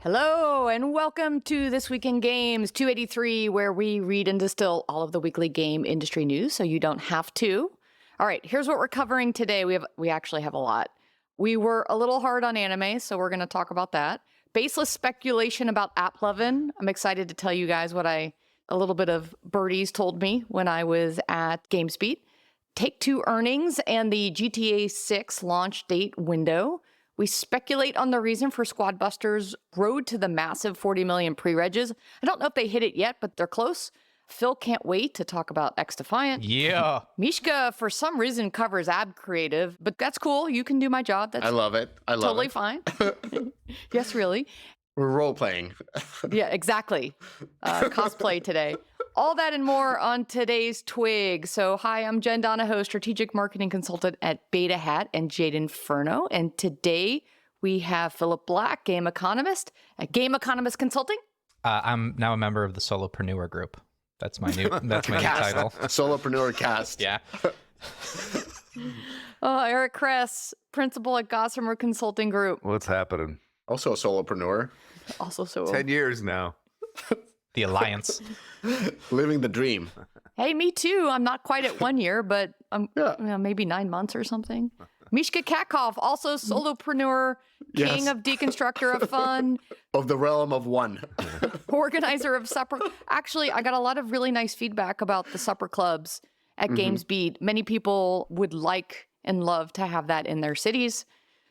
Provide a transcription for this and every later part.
Hello, and welcome to This Week in Games 283, where we read and distill all of the weekly game industry news so you don't have to. All right, here's what we're covering today. We actually have a lot. We were a little hard on anime, so we're going to talk about that. Baseless speculation about Applovin. I'm excited to tell you guys what a little bit of birdies told me when I was at Gamesbeat. Take-Two earnings and the GTA 6 launch date window. We speculate on the reason for Squadbusters' road to the massive 40 million pre-regs. I don't know if they hit it yet, but they're close. Phil can't wait to talk about xDefiant. Yeah. Mishka, for some reason, covers ab creative, but that's cool. You can do my job. That's I love it. I love totally it. Fine. Yes, really. We're role-playing. Yeah, exactly. Cosplay today. All that and more on today's TWIG. So, hi, I'm Jen Donahoe, strategic marketing consultant at Beta Hat and Jade Inferno. And today we have Phillip Black, game economist at Game Economist Consulting. I'm now a member of the Solopreneur group. That's my new title. Solopreneur cast. Yeah. Eric Kress, principal at Gossamer Consulting Group. What's happening? Also a solopreneur. Also so 10 years now. The Alliance. Living the dream. Hey, me too. I'm not quite at 1 year, but I'm maybe 9 months or something. Mishka Katkoff, also solopreneur, king Yes. of deconstructor of fun, Of the realm of one. organizer of supper. Actually, I got a lot of really nice feedback about the supper clubs at Gamesbeat. Many people would like and love to have that in their cities.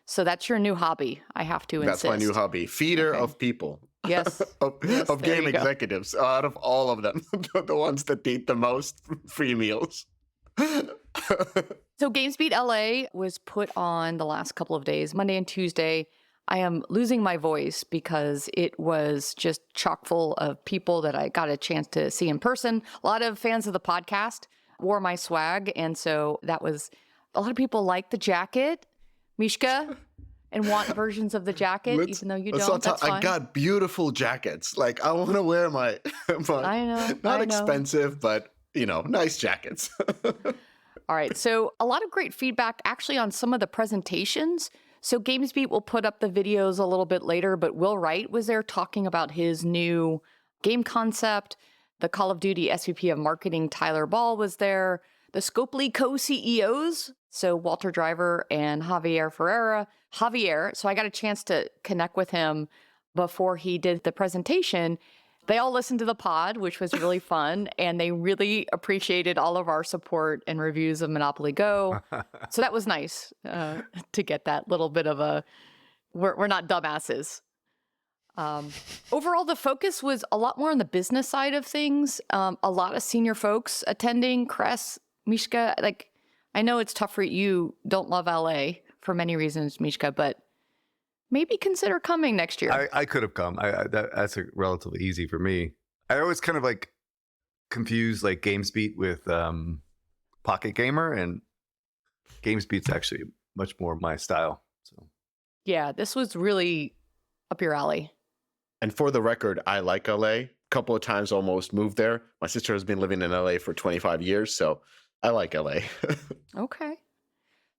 So that's your new hobby, I have to insist. That's my new hobby. Feeder of people. Yes. of Yes, of there game you go. executives. Out of all of them. The ones that eat the most free meals. So Gamesbeat LA was put on the last couple of days, Monday and Tuesday. I am losing my voice because it was just chock full of people that I got a chance to see in person. A lot of fans of the podcast wore my swag. And so that was, a lot of people like the jacket, Mishka, and want versions of the jacket, even though you don't. That's fine. I got beautiful jackets. Like, I want to wear my I know. not I know. expensive, but, nice jackets. All right. So a lot of great feedback actually on some of the presentations. So Gamesbeat will put up the videos a little bit later, but Will Wright was there talking about his new game concept. The Call of Duty SVP of marketing, Tyler Ball, was there. The Scopely co-CEOs, so Walter Driver and Javier Ferreira. So I got a chance to connect with him before he did the presentation. They all listened to the pod, which was really fun, and they really appreciated all of our support and reviews of Monopoly Go. So that was nice to get that little bit of a, we're not dumbasses. Overall, the focus was a lot more on the business side of things. A lot of senior folks attending. Kress, Mishka, like, I know it's tough for you, don't love LA for many reasons, Mishka, but maybe consider coming next year. I could have come. That's relatively easy for me. I always kind of like confuse like Gamesbeat with Pocket Gamer, and Gamesbeat's actually much more my style. So Yeah, this was really up your alley. And for the record, I like LA. A couple of times almost moved there. My sister has been living in LA for 25 years, so I like LA. Okay.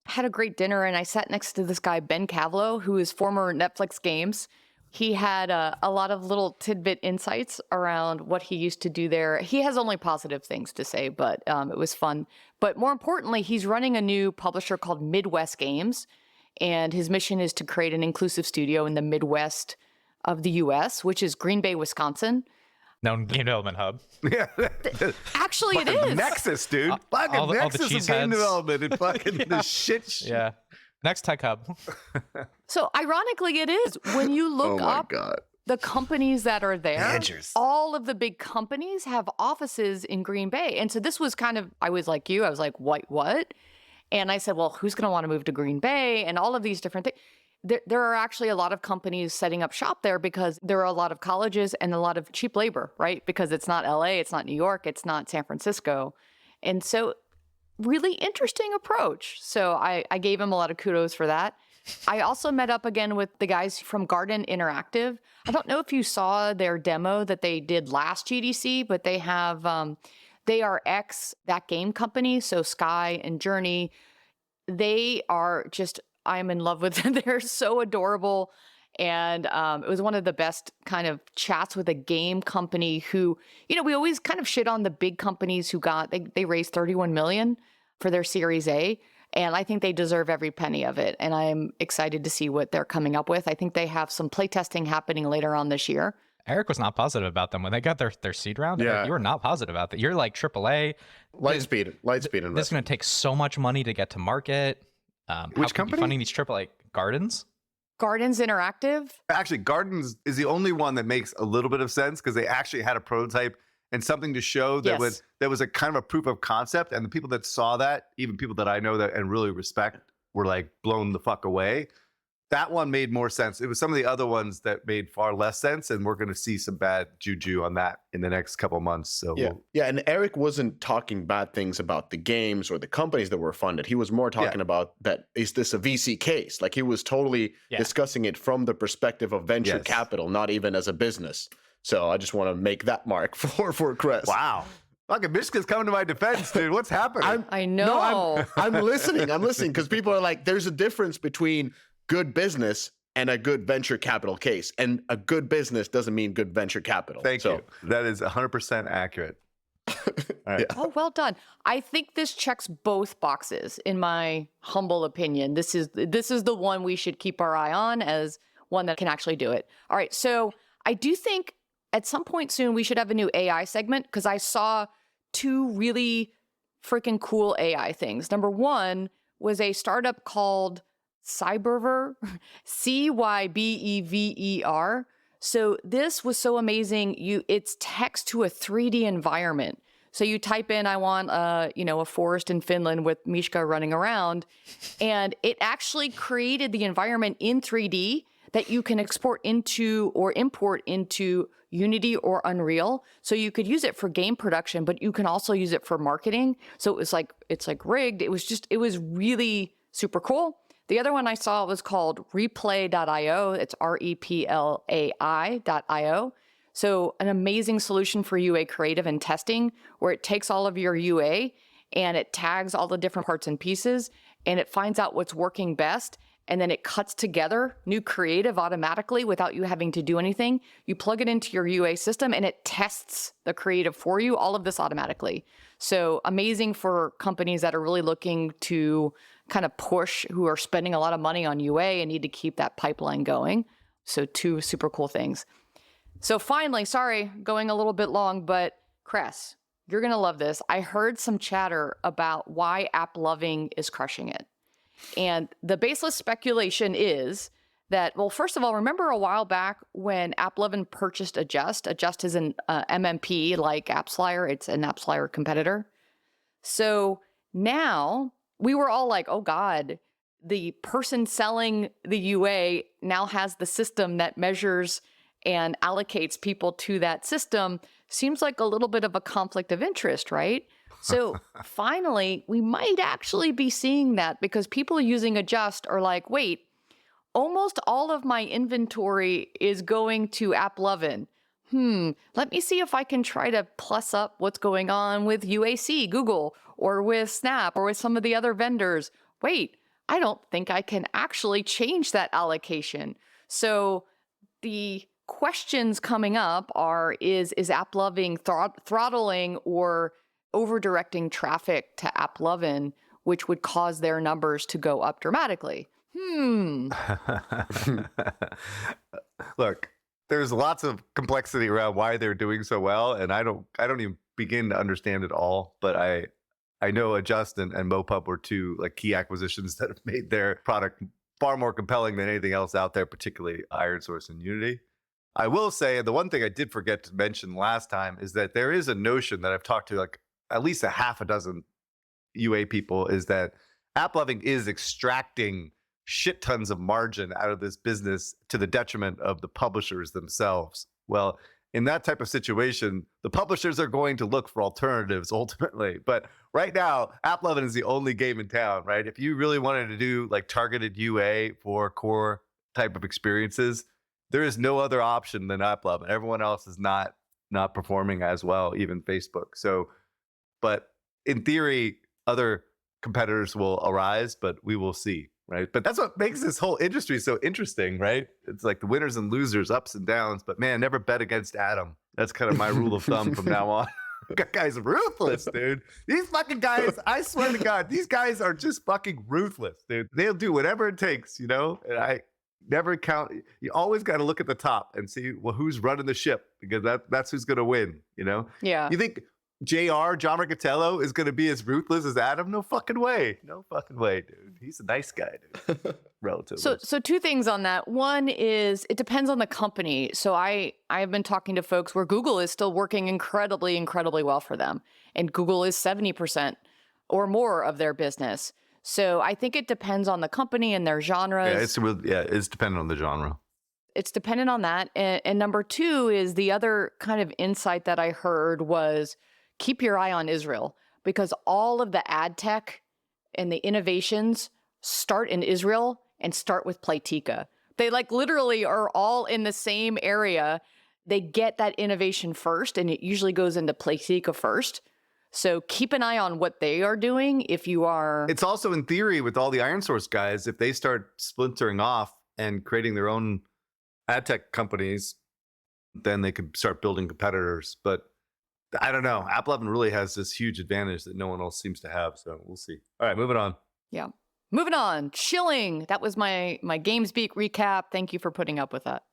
Had a great dinner, and I sat next to this guy, Ben Cavlo, who is former Netflix Games. He had a lot of little tidbit insights around what he used to do there. He has only positive things to say, but it was fun. But more importantly, he's running a new publisher called Midwest Games, and his mission is to create an inclusive studio in the Midwest of the U.S., which is Green Bay, Wisconsin. Known game development hub. yeah, Actually, it fucking is. Nexus, dude. Fucking all the Nexus of game cheeseheads. development and fucking the shit. Yeah. Next tech hub. So ironically, it is. When you Oh look my up God. the companies that are there, Managers. all of the big companies have offices in Green Bay. And so this was kind of, I was like you, I was like, what? And I said, well, who's going to want to move to Green Bay? And all of these different things. There are actually a lot of companies setting up shop there because there are a lot of colleges and a lot of cheap labor, right? Because it's not LA, it's not New York, it's not San Francisco. And so really interesting approach. So I gave him a lot of kudos for that. I also met up again with the guys from Garden Interactive. I don't know if you saw their demo that they did last GDC, but they have, they are that game company. So Sky and Journey, they are just, I'm in love with them. They're so adorable. And it was one of the best kind of chats with a game company who, we always kind of shit on the big companies who they raised 31 million for their Series A. And I think they deserve every penny of it. And I'm excited to see what they're coming up with. I think they have some playtesting happening later on this year. Eric was not positive about them when they got their seed round. Yeah. Eric, you were not positive about that. You're like AAA. Lightspeed investment. This is going to take so much money to get to market. Which company? Funding these AAA Gardens? Gardens Interactive. Actually, Gardens is the only one that makes a little bit of sense because they actually had a prototype and something to show that was a kind of a proof of concept. And the people that saw that, even people that I know that and really respect, were like blown the fuck away. That one made more sense. It was some of the other ones that made far less sense, and we're going to see some bad juju on that in the next couple months. So yeah, and Eric wasn't talking bad things about the games or the companies that were funded. He was more talking about that, is this a VC case? Like, he was totally discussing it from the perspective of venture capital, not even as a business. So I just want to make that mark for Kress. Wow. Fucking Mishka's coming to my defense, dude. What's happening? I know. No, I'm listening. I'm listening because people are like, there's a difference between good business and a good venture capital case. And a good business doesn't mean good venture capital. Thank you. That is 100% accurate. All right. Yeah. Oh, well done. I think this checks both boxes, in my humble opinion. This is the one we should keep our eye on as one that can actually do it. All right. So I do think at some point soon we should have a new AI segment, because I saw two really freaking cool AI things. Number one was a startup called Cyberver, Cybever. So this was so amazing. It's text to a 3D environment. So you type in, I want a forest in Finland with Mishka running around, and it actually created the environment in 3D that you can export into or import into Unity or Unreal. So you could use it for game production, but you can also use it for marketing. So it's like rigged. It was really super cool. The other one I saw was called replay.io. It's replai.io. So an amazing solution for UA creative and testing, where it takes all of your UA and it tags all the different parts and pieces, and it finds out what's working best. And then it cuts together new creative automatically without you having to do anything. You plug it into your UA system and it tests the creative for you, all of this automatically. So amazing for companies that are really looking to kind of push, who are spending a lot of money on UA and need to keep that pipeline going. So two super cool things. So finally, sorry, going a little bit long, but Kress, you're going to love this. I heard some chatter about why Applovin is crushing it. And the baseless speculation is that, well, first of all, remember a while back when Applovin purchased Adjust? Adjust is an MMP like Appsflyer. It's an Appsflyer competitor. So now we were all like, oh God, the person selling the UA now has the system that measures and allocates people to that system. Seems like a little bit of a conflict of interest, right? So finally, we might actually be seeing that, because people using Adjust are like, wait, almost all of my inventory is going to Applovin. Let me see if I can try to plus up what's going on with UAC, Google, or with Snap, or with some of the other vendors. Wait, I don't think I can actually change that allocation. So the questions coming up are, is Applovin throttling or over-directing traffic to Applovin, which would cause their numbers to go up dramatically? Look, there's lots of complexity around why they're doing so well, and I don't even begin to understand it all. But I know Adjust and Mopub were two like key acquisitions that have made their product far more compelling than anything else out there, particularly Iron Source and Unity. I will say, the one thing I did forget to mention last time is that there is a notion that I've talked to like at least a half a dozen UA people, is that Applovin is extracting shit tons of margin out of this business to the detriment of the publishers themselves. Well, in that type of situation, the publishers are going to look for alternatives ultimately. But right now, Applovin is the only game in town, right? If you really wanted to do like targeted UA for core type of experiences, there is no other option than Applovin. Everyone else is not performing as well, even Facebook. So, but in theory, other competitors will arise, but we will see. right? But that's what makes this whole industry so interesting, right? It's like the winners and losers, ups and downs. But man, never bet against Adam. That's kind of my rule of thumb from now on. That guy's ruthless, dude. These fucking guys, I swear to God, these guys are just fucking ruthless, dude. They'll do whatever it takes, you know? And I never count. You always got to look at the top and see, well, who's running the ship, because that's who's going to win, you know? Yeah. You think John Riccatello is going to be as ruthless as Adam? No fucking way. No fucking way, dude. He's a nice guy, dude. Relatively. So two things on that. One is it depends on the company. So I've been talking to folks where Google is still working incredibly, incredibly well for them. And Google is 70% or more of their business. So I think it depends on the company and their genres. It's dependent on the genre. It's dependent on that. And number two is the other kind of insight that I heard was keep your eye on Israel, because all of the ad tech and the innovations start in Israel and start with Playtika. They like literally are all in the same area. They get that innovation first, and it usually goes into Playtika first. So keep an eye on what they are doing if you are... It's also in theory with all the Iron Source guys, if they start splintering off and creating their own ad tech companies, then they could start building competitors. But I don't know. Applovin really has this huge advantage that no one else seems to have. So we'll see. All right, moving on. Yeah. Moving on. Chilling. That was my Gamesbeat recap. Thank you for putting up with that.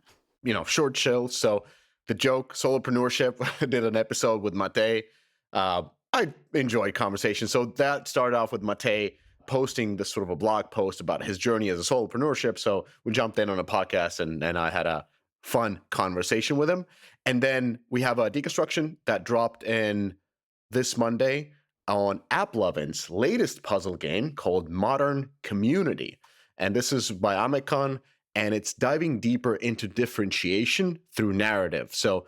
You know, short chill. So the joke, solopreneurship, I did an episode with Mate. I enjoyed conversation. So that started off with Mate posting this sort of a blog post about his journey as a solopreneurship. So we jumped in on a podcast and I had a fun conversation with him. And then we have a deconstruction that dropped in this Monday on Applovin's latest puzzle game called Modern Community. And this is by Amicon, and it's diving deeper into differentiation through narrative. So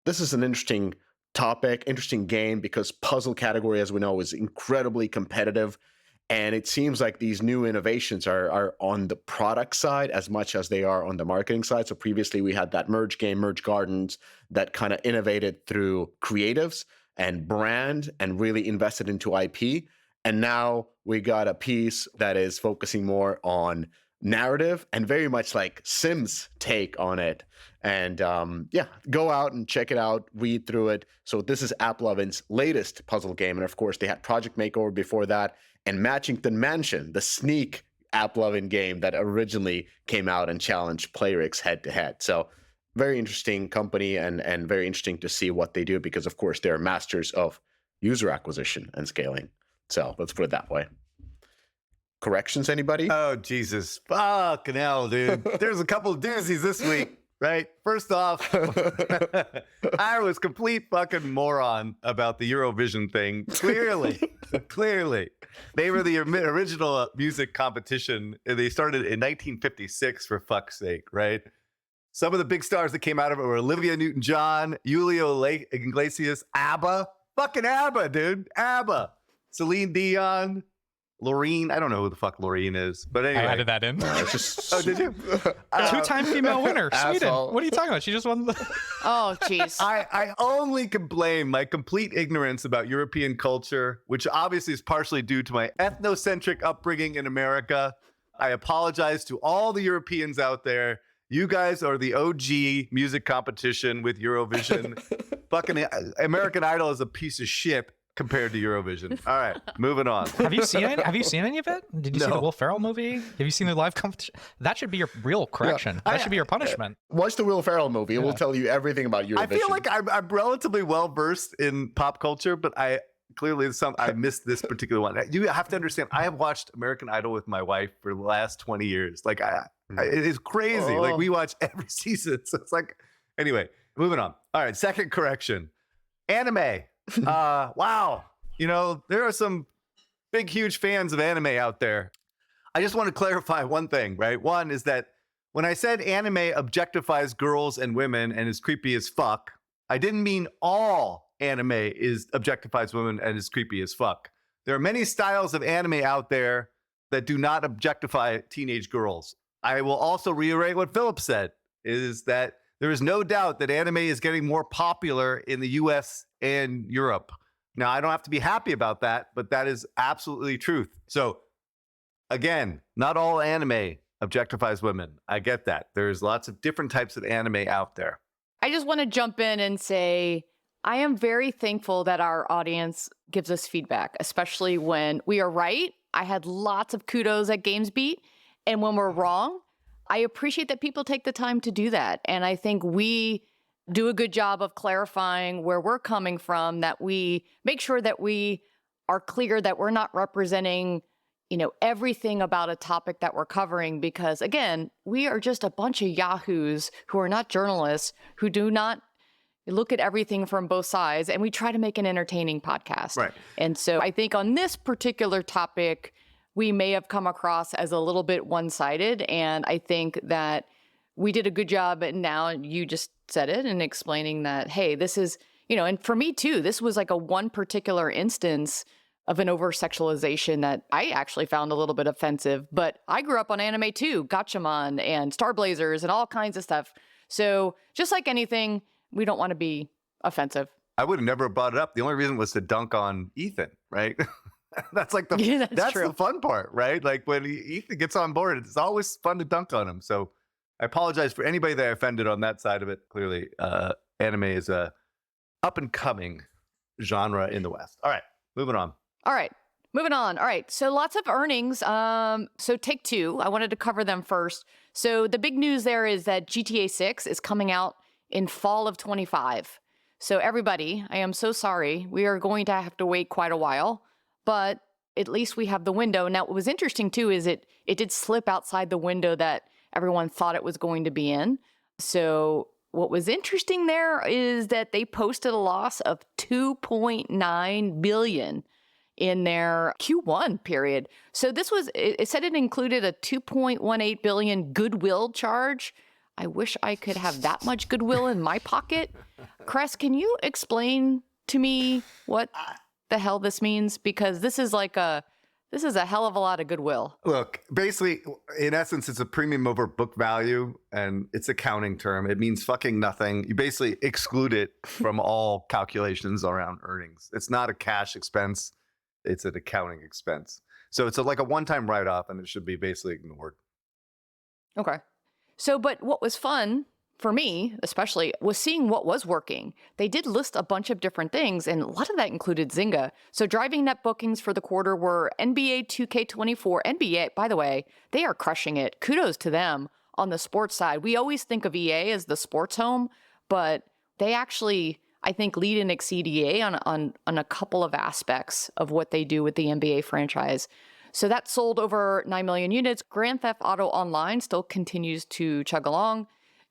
this is an interesting topic, interesting game, because puzzle category, as we know, is incredibly competitive. And it seems like these new innovations are on the product side as much as they are on the marketing side. So previously we had that merge game, Merge Gardens, that kind of innovated through creatives and brand and really invested into IP. And now we got a piece that is focusing more on narrative and very much like Sims take on it. And go out and check it out, read through it. So this is Applovin's latest puzzle game. And of course, they had Project Makeover before that, and Matchington Mansion, the sneak Applovin game that originally came out and challenged Playrix head to head. So very interesting company and very interesting to see what they do, because of course they're masters of user acquisition and scaling. So let's put it that way. Corrections, anybody? Oh, Jesus. Fucking hell, dude. There's a couple of doozies this week, right? First off, I was complete fucking moron about the Eurovision thing. Clearly. They were the original music competition. They started in 1956, for fuck's sake, right? Some of the big stars that came out of it were Olivia Newton-John, Julio Iglesias, ABBA. Fucking ABBA, dude. ABBA. Celine Dion. Loreen, I don't know who the fuck Loreen is, but anyway. I added that in. Oh, did you? Two-time female winner, Sweden. Asshole. What are you talking about? She just won the... Oh, jeez. I only can blame my complete ignorance about European culture, which obviously is partially due to my ethnocentric upbringing in America. I apologize to all the Europeans out there. You guys are the OG music competition with Eurovision. Fucking American Idol is a piece of shit compared to Eurovision. All right, moving on. Have you seen any of it? Did you see the No. Will Ferrell movie? Have you seen the live competition? That should be your real correction. That should be your punishment. Watch the Will Ferrell movie. It will tell you everything about Eurovision. I feel like I'm relatively well versed in pop culture, but I missed this particular one. You have to understand, I have watched American Idol with my wife for the last 20 years. Like, it is crazy. Like, we watch every season. So it's like, anyway, moving on. All right, second correction. Anime. Wow. You know, there are some big, huge fans of anime out there. I just want to clarify one thing, right? One is that when I said anime objectifies girls and women and is creepy as fuck, I didn't mean all anime objectifies women and is creepy as fuck. There are many styles of anime out there that do not objectify teenage girls. I will also reiterate what Phillip said, is that there is no doubt that anime is getting more popular in the US and Europe. Now, I don't have to be happy about that, but that is absolutely truth. So again, not all anime objectifies women. I get that. There's lots of different types of anime out there. I just want to jump in and say I am very thankful that our audience gives us feedback, especially when we are right. I had lots of kudos at Gamesbeat. And when we're wrong, I appreciate that people take the time to do that. And I think we do a good job of clarifying where we're coming from, that we make sure that we are clear that we're not representing, everything about a topic that we're covering, because again, we are just a bunch of yahoos who are not journalists, who do not look at everything from both sides, and we try to make an entertaining podcast. Right. And so I think on this particular topic, we may have come across as a little bit one-sided, and I think that we did a good job, and now you just said it, and explaining that, hey, this is, and for me too, this was like a one particular instance of an over-sexualization that I actually found a little bit offensive. But I grew up on anime too, Gatchaman and Star Blazers and all kinds of stuff. So just like anything, we don't want to be offensive. I would have never brought it up. The only reason was to dunk on Ethan, right? That's like that's the fun part, right? Like when Ethan gets on board, it's always fun to dunk on him. So I apologize for anybody that I offended on that side of it. Clearly, anime is a up and coming genre in the West. All right, moving on. All right, moving on. All right, so lots of earnings. So Take-Two, I wanted to cover them first. So the big news there is that GTA 6 is coming out in fall of 25. So everybody, I am so sorry. We are going to have to wait quite a while, but at least we have the window. Now, what was interesting too is it did slip outside the window that everyone thought it was going to be in. So what was interesting there is that they posted a loss of $2.9 billion in their Q1 period. So it said it included a $2.18 billion goodwill charge. I wish I could have that much goodwill in my pocket. Kress, can you explain to me what the hell this means? Because this is a hell of a lot of goodwill. Look, basically, in essence, it's a premium over book value, and it's an accounting term. It means fucking nothing. You basically exclude it from all calculations around earnings. It's not a cash expense. It's an accounting expense. So it's like a one-time write-off, and it should be basically ignored. Okay. So, but what was fun for me, especially, was seeing what was working. They did list a bunch of different things, and a lot of that included Zynga. So driving net bookings for the quarter were NBA 2K24. NBA, by the way, they are crushing it. Kudos to them on the sports side. We always think of EA as the sports home, but they actually, I think, lead and exceed EA on a couple of aspects of what they do with the NBA franchise. So that sold over 9 million units. Grand Theft Auto Online still continues to chug along.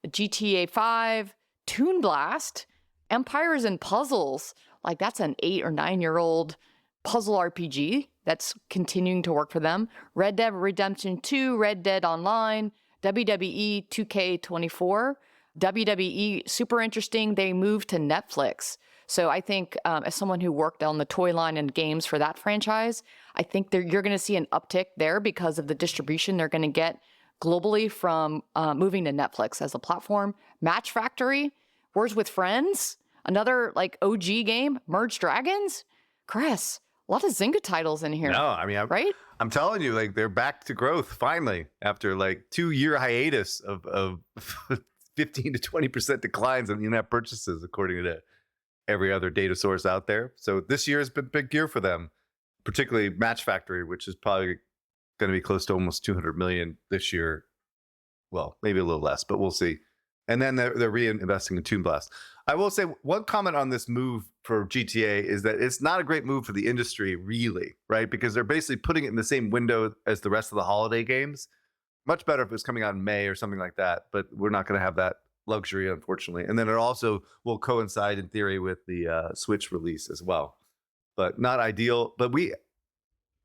GTA 5, Toon Blast, Empires and Puzzles. Like that's an 8 or 9-year-old puzzle RPG that's continuing to work for them. Red Dead Redemption 2, Red Dead Online, WWE 2K24. WWE, super interesting. They moved to Netflix. So I think as someone who worked on the toy line and games for that franchise, I think you're going to see an uptick there because of the distribution they're going to get globally from moving to Netflix as a platform. Match Factory, Words with Friends, another like OG game, Merge Dragons. Kress, a lot of Zynga titles in here. No, I mean, right? I'm telling you, like they're back to growth finally after like 2-year hiatus of 15 to 20% declines in in-app purchases, according to every other data source out there. So this year has been a big year for them, particularly Match Factory, which is probably going to be close to almost 200 million this year. Well, maybe a little less, but we'll see. And then they're reinvesting in Toon Blast. I will say one comment on this move for GTA is that it's not a great move for the industry, really, right? Because they're basically putting it in the same window as the rest of the holiday games. Much better if it was coming out in May or something like that, but we're not going to have that luxury, unfortunately. And then it also will coincide in theory with the Switch release as well, but not ideal. But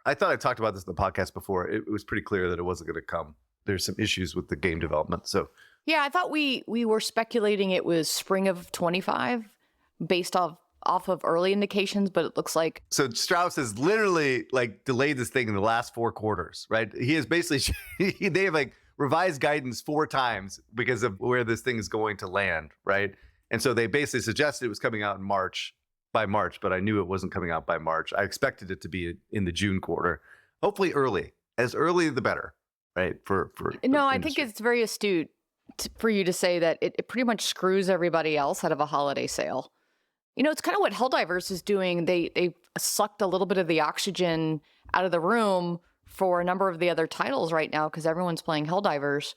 I thought I talked about this in the podcast before. It was pretty clear that it wasn't going to come. There's some issues with the game development. So yeah, I thought we were speculating it was spring of 25 based off of early indications, but it looks like. So Strauss has literally like delayed this thing in the last 4 quarters, right? He has basically, they have like revised guidance 4 times because of where this thing is going to land, right? And so they basically suggested it was coming out by March, but I knew it wasn't coming out by March. I expected it to be in the June quarter, hopefully early. as early the better, right? For No, I think it's very astute for you to say that it pretty much screws everybody else out of a holiday sale. It's kind of what Helldivers is doing. They sucked a little bit of the oxygen out of the room for a number of the other titles right now because everyone's playing Helldivers.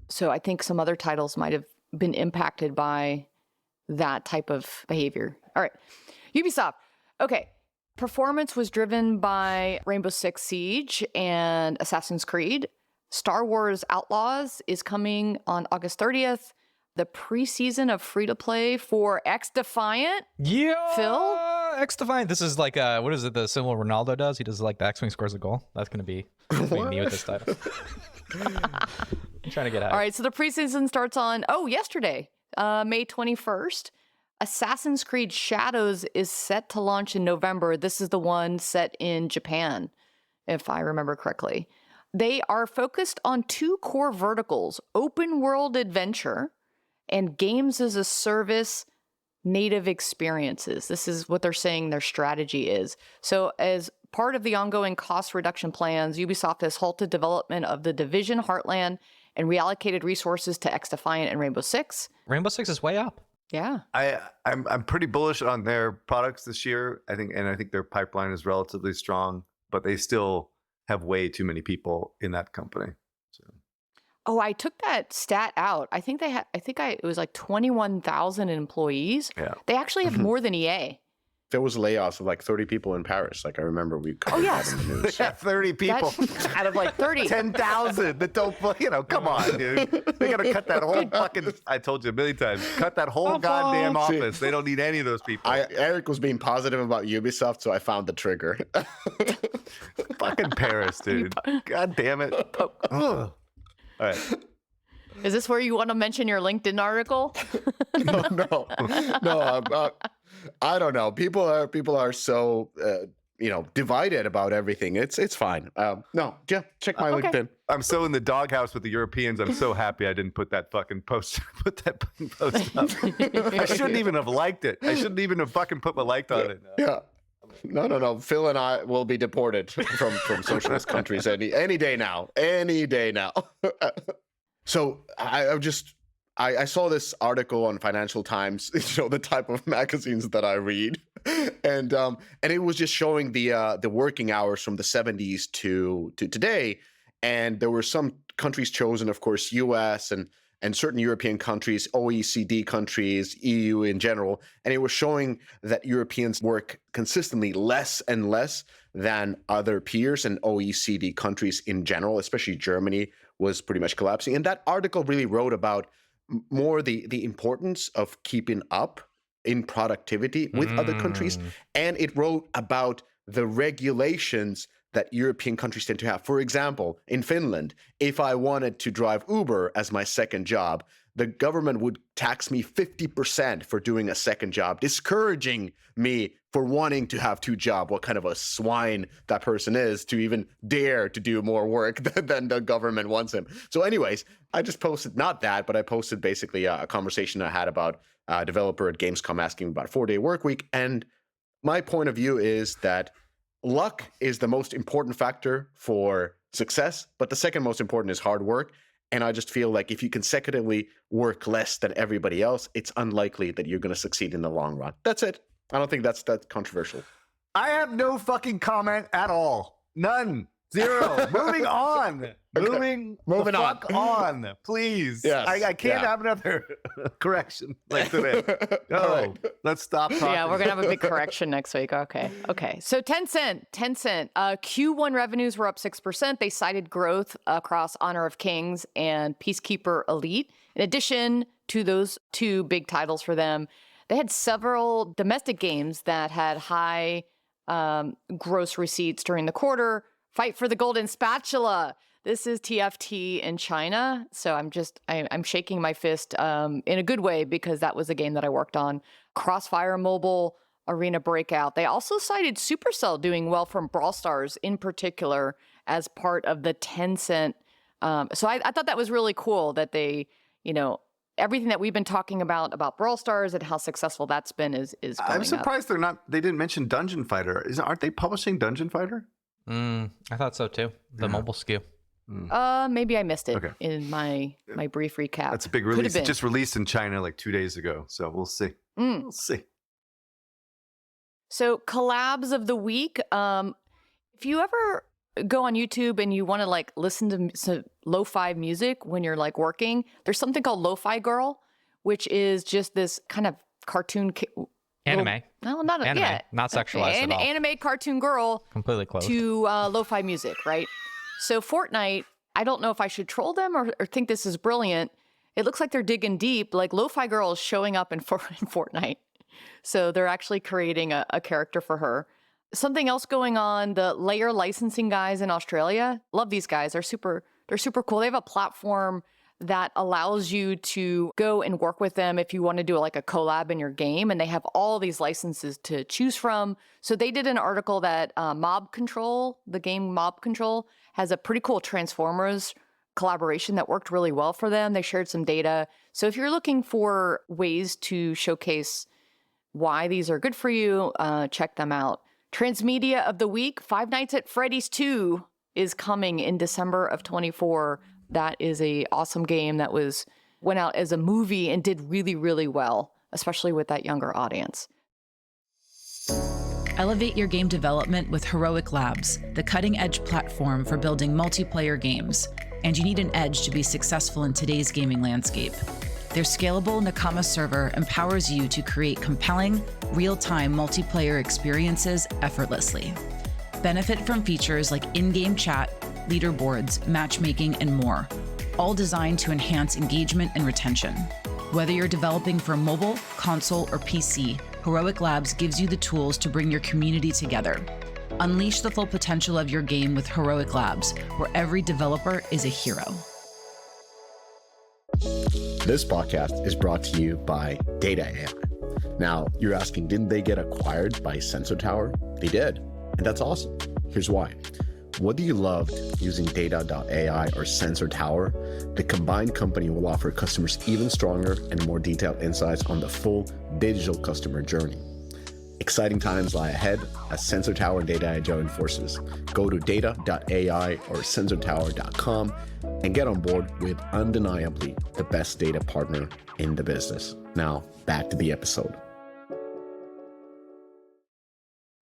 So I think some other titles might have been impacted by that type of behavior. All right. Ubisoft. Okay. Performance was driven by Rainbow Six Siege and Assassin's Creed. Star Wars Outlaws is coming on August 30th. The preseason of free-to-play for XDefiant. Yeah, Phil? XDefiant. This is like, what is it, the similar Ronaldo does? He does like backswing, scores a goal. That's going to be me with this title. I'm trying to get out. All right, so the preseason starts on, yesterday, May 21st. Assassin's Creed Shadows is set to launch in November. This is the one set in Japan, if I remember correctly. They are focused on two core verticals, open world adventure and games as a service native experiences. This is what they're saying their strategy is. So as part of the ongoing cost reduction plans, Ubisoft has halted development of The Division Heartland and reallocated resources to XDefiant and Rainbow Six. Rainbow Six is way up. Yeah. I'm pretty bullish on their products this year. I think their pipeline is relatively strong, but they still have way too many people in that company. So. Oh, I took that stat out. I think it was like 21,000 employees. Yeah. They actually have more than EA. There was layoffs of like 30 people in Paris. Like I remember we covered that in the news. They have 30 people Out of like 30. 10,000 that don't, come on, dude. They got to cut that whole fucking, I told you a million times, cut that whole goddamn office. They don't need any of those people. Eric was being positive about Ubisoft, so I found the trigger. Fucking Paris, dude. God damn it. Ugh. All right. Is this where you want to mention your LinkedIn article? No. I don't know. People are so divided about everything. It's fine. Check my LinkedIn. I'm so in the doghouse with the Europeans. I'm so happy I didn't put that fucking post. Put that fucking post up. I shouldn't even have liked it. I shouldn't even have fucking put my like on it. Yeah. No. Phil and I will be deported from socialist countries any day now. Any day now. So I saw this article on Financial Times, the type of magazines that I read, and it was just showing the working hours from the 70s to today, and there were some countries chosen, of course, U.S. and certain European countries, OECD countries, EU in general, and it was showing that Europeans work consistently less and less than other peers and OECD countries in general, especially Germany was pretty much collapsing. And that article really wrote about more the importance of keeping up in productivity with other countries. And it wrote about the regulations that European countries tend to have. For example, in Finland, if I wanted to drive Uber as my second job, the government would tax me 50% for doing a second job, discouraging me for wanting to have two jobs. What kind of a swine that person is to even dare to do more work than the government wants him. So anyways, I just posted, not that, but I posted basically a conversation I had about a developer at Gamescom asking about a 4-day work week. And my point of view is that luck is the most important factor for success, but the second most important is hard work. And I just feel like if you consecutively work less than everybody else, it's unlikely that you're going to succeed in the long run. That's it. I don't think that's controversial. I have no fucking comment at all. None. Zero. Moving on. Okay. Moving on, please. Yes. I can't have another correction like today. No, right. Let's stop talking. Yeah, we're going to have a big correction next week. Okay. So Tencent, Q1 revenues were up 6%. They cited growth across Honor of Kings and Peacekeeper Elite. In addition to those two big titles for them, they had several domestic games that had high gross receipts during the quarter. Fight for the Golden Spatula. This is TFT in China. So I'm shaking my fist in a good way because that was a game that I worked on. Crossfire Mobile, Arena Breakout. They also cited Supercell doing well from Brawl Stars in particular as part of the Tencent. So I thought that was really cool that they, everything that we've been talking about Brawl Stars and how successful that's been is going I'm surprised up. they didn't mention Dungeon Fighter. Aren't they publishing Dungeon Fighter? I thought so too. The mobile SKU. Maybe I missed it Okay. in my brief recap. That's a big Could have release. It been. just released in China like 2 days ago. So we'll see. We'll see. So collabs of the week. If you ever go on YouTube and you want to like listen to some lo-fi music when you're like working, there's something called Lo-Fi Girl, which is just this kind of cartoon Anime. No, not Anime. yeah, Not sexualized at all. Anime cartoon girl Completely closed. to lo-fi music, right? So Fortnite, I don't know if I should troll them or think this is brilliant. It looks like they're digging deep. Like Lo-Fi Girl is showing up in Fortnite. So they're actually creating a character for her. Something else going on, the layer licensing guys in Australia. Love these guys. They're super cool. They have a platform that allows you to go and work with them if you want to do like a collab in your game. And they have all these licenses to choose from. So they did an article that Mob Control, the game Mob Control, has a pretty cool Transformers collaboration that worked really well for them. They shared some data. So if you're looking for ways to showcase why these are good for you, check them out. Transmedia of the week, Five Nights at Freddy's 2 is coming in December of 24. That is a awesome game that went out as a movie and did really, really well, especially with that younger audience. Elevate your game development with Heroic Labs, the cutting-edge platform for building multiplayer games. And you need an edge to be successful in today's gaming landscape. Their scalable Nakama server empowers you to create compelling, real-time multiplayer experiences effortlessly. Benefit from features like in-game chat, leaderboards, matchmaking, and more, all designed to enhance engagement and retention. Whether you're developing for mobile, console, or PC, Heroic Labs gives you the tools to bring your community together. Unleash the full potential of your game with Heroic Labs, where every developer is a hero. This podcast is brought to you by Data Anime. Now, you're asking, didn't they get acquired by Sensor Tower? They did, and that's awesome. Here's why. Whether you loved using Data.ai or Sensor Tower, the combined company will offer customers even stronger and more detailed insights on the full digital customer journey. Exciting times lie ahead as Sensor Tower and Data.ai join forces. Go to Data.ai or SensorTower.com and get on board with undeniably the best data partner in the business. Now, back to the episode.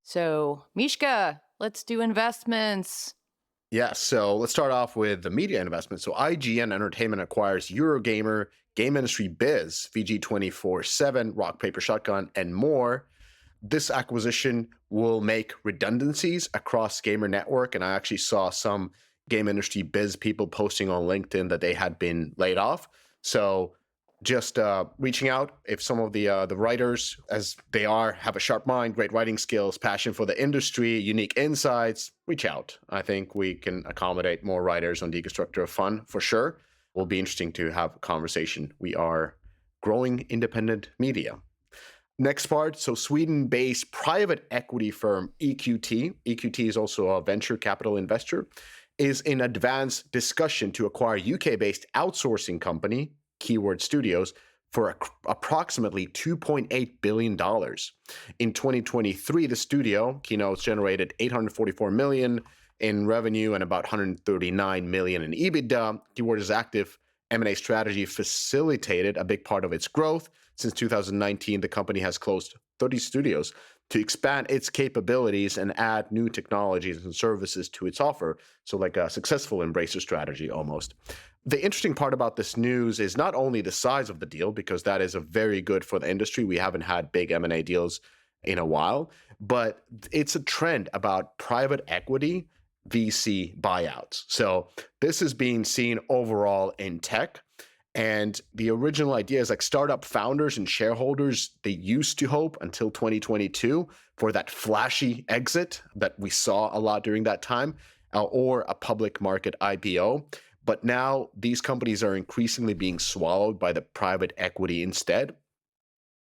So, Mishka, let's do investments. Yeah, so let's start off with the media investment. So IGN Entertainment acquires Eurogamer, Game Industry Biz, VG247, Rock Paper Shotgun, and more. This acquisition will make redundancies across Gamer Network, and I actually saw some Game Industry Biz people posting on LinkedIn that they had been laid off. So just reaching out, if some of the writers, as they are, have a sharp mind, great writing skills, passion for the industry, unique insights, reach out. I think we can accommodate more writers on Deconstructor of Fun for sure. Will be interesting to have a conversation. We are growing independent media. Next part, so Sweden-based private equity firm EQT is also a venture capital investor, is in advanced discussion to acquire UK-based outsourcing company, Keyword Studios, for approximately $2.8 billion. In 2023, the studio, Keynotes, generated $844 million in revenue and about $139 million in EBITDA. Keyword's active M&A strategy facilitated a big part of its growth. Since 2019, the company has closed 30 studios to expand its capabilities and add new technologies and services to its offer. So like a successful embracer strategy almost. The interesting part about this news is not only the size of the deal, because that is a very good for the industry. We haven't had big M&A deals in a while, but it's a trend about private equity VC buyouts. So this is being seen overall in tech. And the original idea is like startup founders and shareholders, they used to hope until 2022 for that flashy exit that we saw a lot during that time, or a public market IPO. But now these companies are increasingly being swallowed by the private equity instead.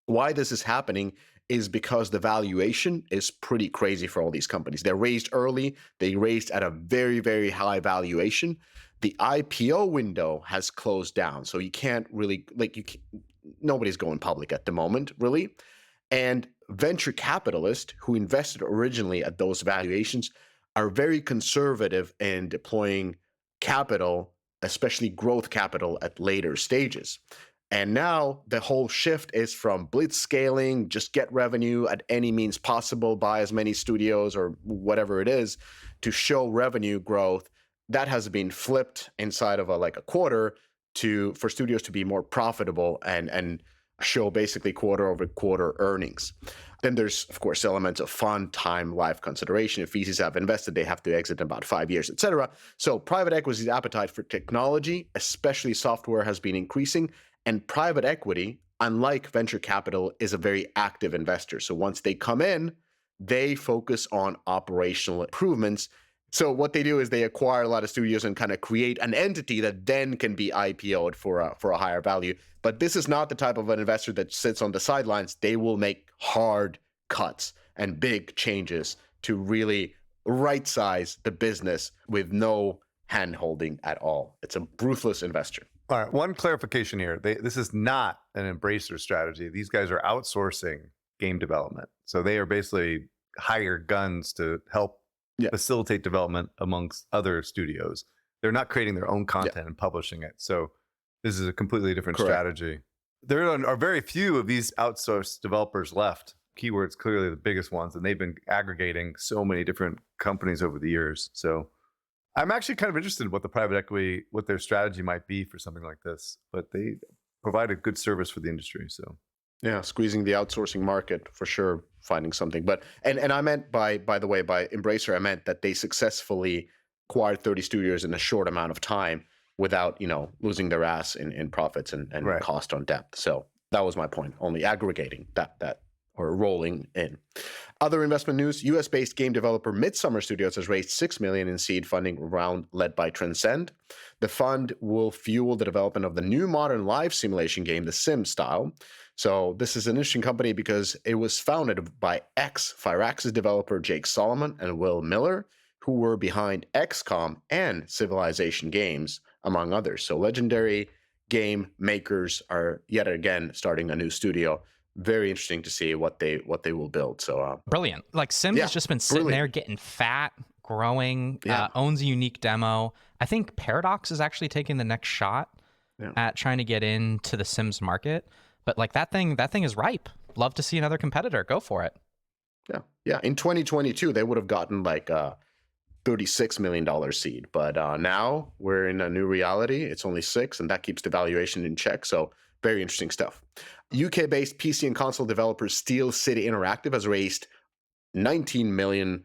Why this is happening is because the valuation is pretty crazy for all these companies. They're raised early. They raised at a very, very high valuation. The IPO window has closed down. So you can't really, nobody's going public at the moment, really. And venture capitalists who invested originally at those valuations are very conservative in deploying capital, especially growth capital at later stages. And now the whole shift is from blitz scaling, just get revenue at any means possible, buy as many studios or whatever it is, to show revenue growth. That has been flipped inside of a quarter for studios to be more profitable and show basically quarter over quarter earnings. Then there's, of course, elements of fun, time, life consideration. If VCs have invested, they have to exit in about 5 years, etc. So private equity's appetite for technology, especially software, has been increasing. And private equity, unlike venture capital, is a very active investor. So once they come in, they focus on operational improvements. So what they do is they acquire a lot of studios and kind of create an entity that then can be IPO'd for a higher value. But this is not the type of an investor that sits on the sidelines. They will make hard cuts and big changes to really right-size the business with no hand-holding at all. It's a ruthless investor. All right, one clarification here. This is not an Embracer strategy. These guys are outsourcing game development. So they are basically hired guns to help facilitate development amongst other studios. They're not creating their own content and publishing it. So this is a completely different strategy. There are very few of these outsourced developers left. Keyword's clearly the biggest ones, and they've been aggregating so many different companies over the years. So I'm actually kind of interested in what the private equity, what their strategy might be for something like this, but they provide a good service for the industry. So yeah, squeezing the outsourcing market for sure, finding something. But and I meant by the way, by Embracer, I meant that they successfully acquired 30 studios in a short amount of time without, losing their ass in profits and cost on depth. So that was my point, only aggregating that or rolling in. Other investment news, US-based game developer Midsummer Studios has raised $6 million in seed funding round led by Transcend. The fund will fuel the development of the new modern life simulation game, The Sims Style. So this is an interesting company because it was founded by Firaxis developer Jake Solomon and Will Miller, who were behind XCOM and Civilization games, among others. So legendary game makers are yet again starting a new studio. Very interesting to see what they will build. So brilliant. Like Sims has just been sitting there getting fat, growing, owns a unique demo. I think Paradox is actually taking the next shot at trying to get into the Sims market. But like that thing is ripe. Love to see another competitor. Go for it. Yeah. In 2022, they would have gotten like a $36 million seed. But now we're in a new reality. It's only 6, and that keeps the valuation in check. So very interesting stuff. UK-based PC and console developer Steel City Interactive has raised $19 million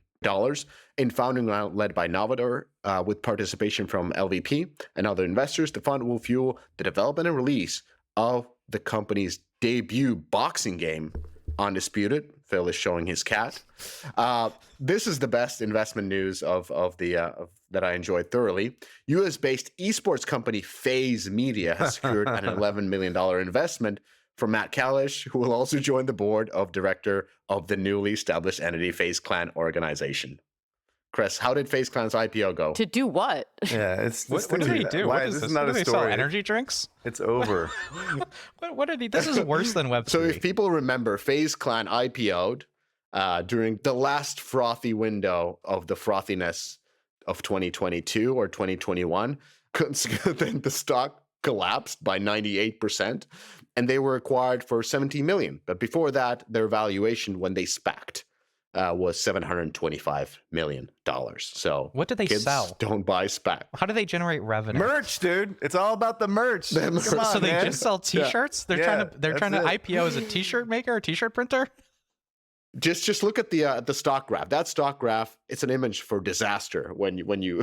in founding round led by Novador with participation from LVP and other investors. The fund will fuel the development and release of the company's debut boxing game, Undisputed. Phil is showing his cat. This is the best investment news of that I enjoyed thoroughly. US-based esports company FaZe Media has secured an $11 million investment from Matt Kalish, who will also join the board of director of the newly established entity FaZe Clan organization. Kress, how did FaZe Clan's IPO go? To do what? Yeah, what do they do? Why What is is this this? not Do a they story? sell energy drinks? It's over. What are these? This is worse than Web3. So if people remember, FaZe Clan IPO'd during the last frothy window of the frothiness of 2022 or 2021. Then the stock collapsed by 98%, and they were acquired for $17 million. But before that, their valuation when they SPAC'd was $725 million. So what did they kids sell? Don't buy SPAC. How do they generate revenue? Merch, dude. It's all about the merch. Come on, So they man. just sell T-shirts. They're trying to it. IPO as a T-shirt maker, a T-shirt printer. Just look at the stock graph. That stock graph, it's an image for disaster when you when you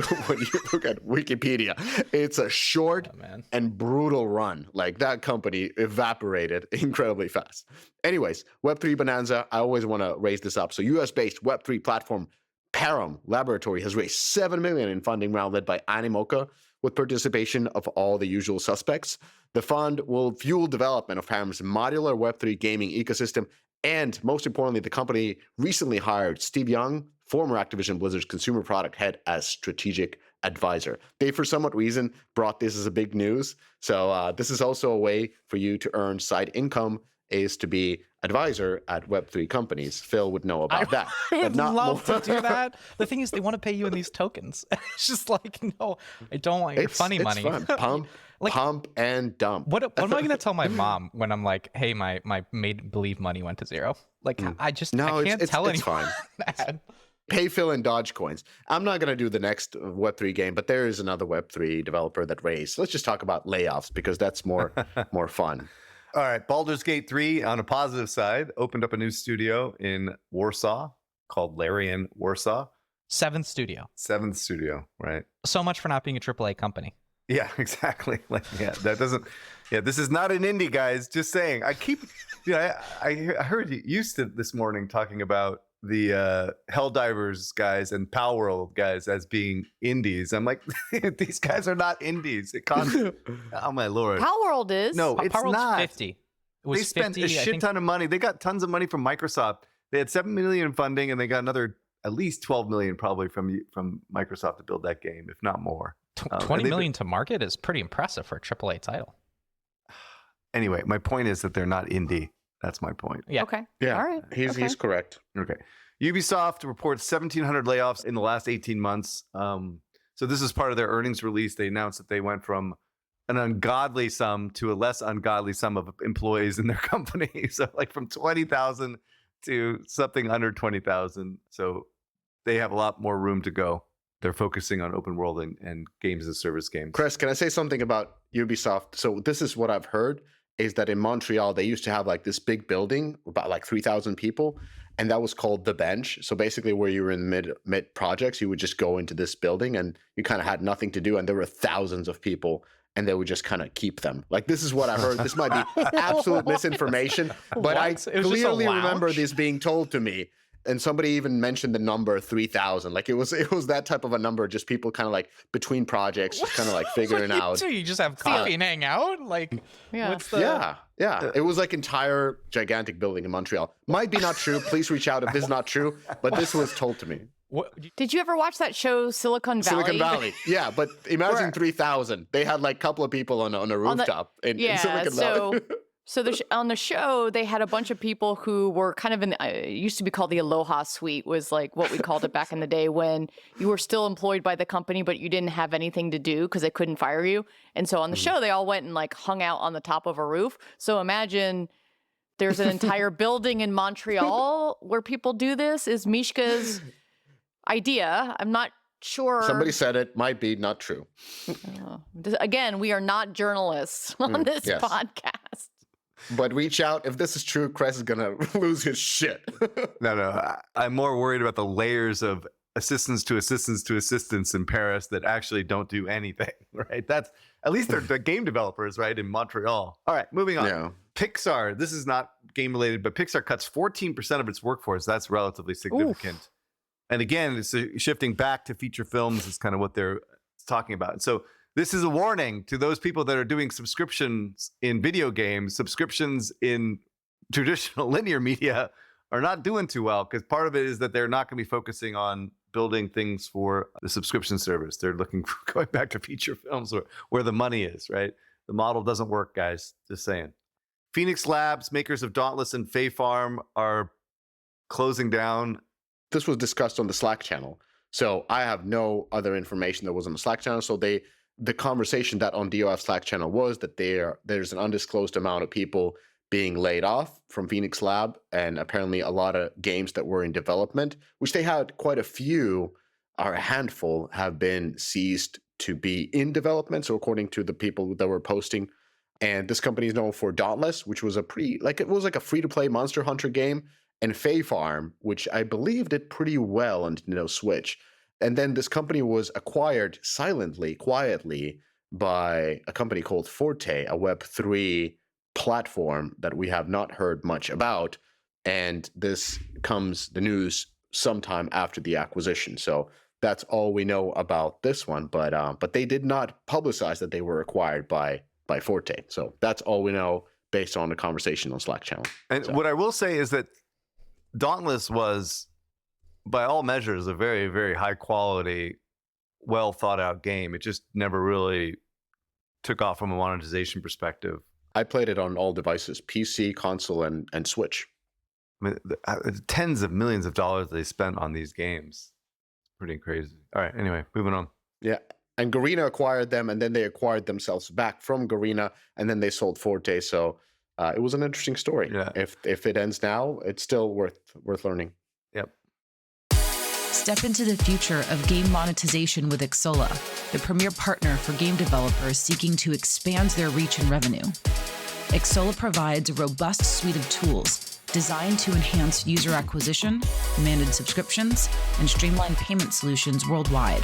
look at Wikipedia. It's a short and brutal run. Like that company evaporated incredibly fast. Anyways, Web3 Bonanza, I always want to raise this up. So US-based Web3 platform Param Laboratory has raised $7 million in funding round led by Animoca with participation of all the usual suspects. The fund will fuel development of Param's modular Web3 gaming ecosystem. And most importantly, the company recently hired Steve Young, former Activision Blizzard's consumer product head, as strategic advisor. They, for some reason, brought this as a big news. So this is also a way for you to earn side income is to be advisor at Web3 companies. Phil would know about that. I would love to do that. The thing is, they want to pay you in these tokens. It's just like, no, I don't want your funny money. It's fun. Pump and dump. What am I going to tell my mom when I'm like, hey, my made-believe money went to zero? Like, I can't tell anyone fine. that. Pay Phil in Dogecoins. I'm not going to do the next Web3 game, but there is another Web3 developer that raised. Let's just talk about Layoffs because that's more fun. All right, Baldur's Gate 3, on a positive side, opened up a new studio in Warsaw called Larian Warsaw. Seventh studio, right? So much for not being a AAA company. Yeah, exactly. This is not an indie, guys. Just saying. I heard you this morning talking about the Helldivers guys and Palworld guys as being indies. I'm like, these guys are not indies. Oh my lord. Palworld is. No, it's Palworld's not. 50. It was they spent 50, a shit ton of money. They got tons of money from Microsoft. They had $7 million in funding, and they got another at least $12 million probably from Microsoft to build that game, if not more. 20 million to market is pretty impressive for a AAA title. Anyway, my point is that they're not indie. That's my point. Yeah. Okay. Yeah. All right. He's correct. Okay. Ubisoft reports 1,700 layoffs in the last 18 months. So this is part of their earnings release. They announced that they went from an ungodly sum to a less ungodly sum of employees in their company. So like from 20,000 to something under 20,000. So they have a lot more room to go. They're focusing on open world and games as a service games. Kress, can I say something about Ubisoft? So this is what I've heard, is that in Montreal, they used to have like this big building, about like 3,000 people, and that was called The Bench. So basically where you were in mid projects, you would just go into this building and you kind of had nothing to do, and there were thousands of people, and they would just kind of keep them. Like, this is what I heard. This might be absolute misinformation, but I clearly remember this being told to me. And somebody even mentioned the number 3,000. Like it was that type of a number. Just people kind of like between projects, just kind of like figuring out. You just have coffee and hang out. Like, what's the? Yeah. It was like entire gigantic building in Montreal. Might be not true. Please reach out if this is not true. But this was told to me. Did you ever watch that show Silicon Valley? Silicon Valley. Yeah, but imagine 3,000. They had like a couple of people on a rooftop in Silicon Valley. So on the show, they had a bunch of people who were kind of it used to be called the Aloha Suite, was like what we called it back in the day, when you were still employed by the company, but you didn't have anything to do because they couldn't fire you. And so on the show, they all went and like hung out on the top of a roof. So imagine there's an entire building in Montreal where people do this. Is Mishka's idea. I'm not sure. Somebody said it. Might be not true. Again, we are not journalists on this podcast. But reach out. If this is true, Kress is going to lose his shit. No. I'm more worried about the layers of assistants to assistants to assistants in Paris that actually don't do anything, right? That's at least they're game developers, right, in Montreal. All right, moving on. Yeah. Pixar, this is not game related, but Pixar cuts 14% of its workforce. That's relatively significant. Oof. And again, it's shifting back to feature films is kind of what they're talking about. And so this is a warning to those people that are doing subscriptions in video games. Subscriptions in traditional linear media are not doing too well, because part of it is that they're not going to be focusing on building things for the subscription service. They're looking for going back to feature films where the money is, right? The model doesn't work, guys. Just saying. Phoenix Labs, makers of Dauntless and Fae Farm, are closing down. This was discussed on the Slack channel. So I have no other information that was on the Slack channel. So the conversation that on DOF Slack channel was that there's an undisclosed amount of people being laid off from Phoenix Lab, and apparently a lot of games that were in development, which they had quite a few, or a handful, have been ceased to be in development. So according to the people that were posting, and this company is known for Dauntless, which was it was like a free-to-play Monster Hunter game, and Fae Farm, which I believe did pretty well on Nintendo Switch. And then this company was acquired quietly, by a company called Forte, a Web3 platform that we have not heard much about. And this comes the news sometime after the acquisition. So that's all we know about this one. But they did not publicize that they were acquired by Forte. So that's all we know based on the conversation on Slack channel. And what I will say is that Dauntless was, by all measures, a very, very high quality, well thought out game. It just never really took off from a monetization perspective. I played it on all devices, PC, console, and Switch. I mean, tens of millions of dollars they spent on these games. Pretty crazy. All right, anyway, moving on. Yeah, and Garena acquired them, and then they acquired themselves back from Garena, and then they sold Forte. So it was an interesting story. Yeah. If it ends now, it's still worth learning. Yep. Step into the future of game monetization with Xsolla, the premier partner for game developers seeking to expand their reach and revenue. Xsolla provides a robust suite of tools designed to enhance user acquisition, manage subscriptions, and streamline payment solutions worldwide.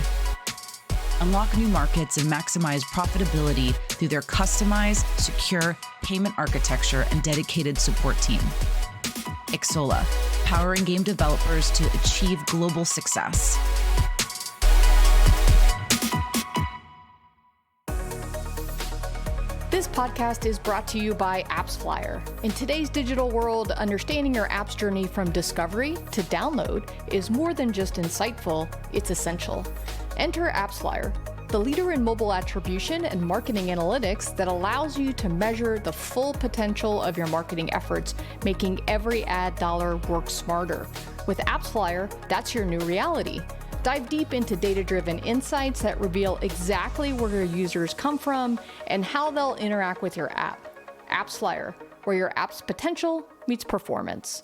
Unlock new markets and maximize profitability through their customized, secure payment architecture and dedicated support team. Xsolla, powering game developers to achieve global success. This podcast is brought to you by Appsflyer. In today's digital world, understanding your app's journey from discovery to download is more than just insightful, it's essential. Enter Appsflyer, the leader in mobile attribution and marketing analytics that allows you to measure the full potential of your marketing efforts, making every ad dollar work smarter. With Appsflyer, that's your new reality. Dive deep into data-driven insights that reveal exactly where your users come from and how they'll interact with your app. Appsflyer, where your app's potential meets performance.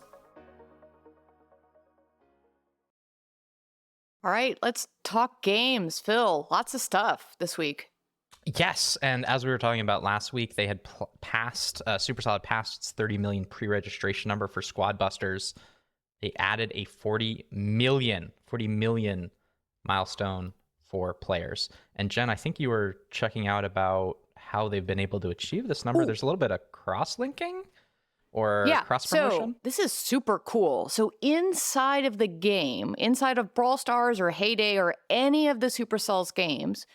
All right, let's talk games. Phil, lots of stuff this week. Yes, and as we were talking about last week, they had passed, Supercell passed its 30 million pre-registration number for Squad Busters. They added a 40 million milestone for players. And Jen, I think you were checking out about how they've been able to achieve this number. Ooh. There's a little bit of cross-linking or cross-promotion. So this is super cool. So inside of the game, inside of Brawl Stars or Heyday or any of the Supercell's games,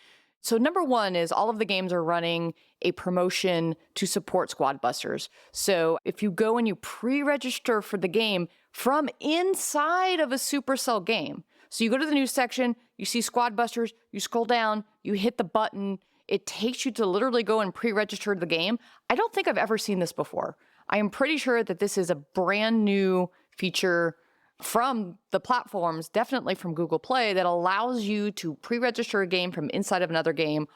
so number one is all of the games are running a promotion to support Squad Busters. So if you go and you pre-register for the game from inside of a Supercell game, so you go to the news section, you see Squad Busters, you scroll down, you hit the button, it takes you to literally go and pre-register the game. I don't think I've ever seen this before. I am pretty sure that this is a brand new feature from the platforms, definitely from Google Play, that allows you to pre-register a game from inside of another game.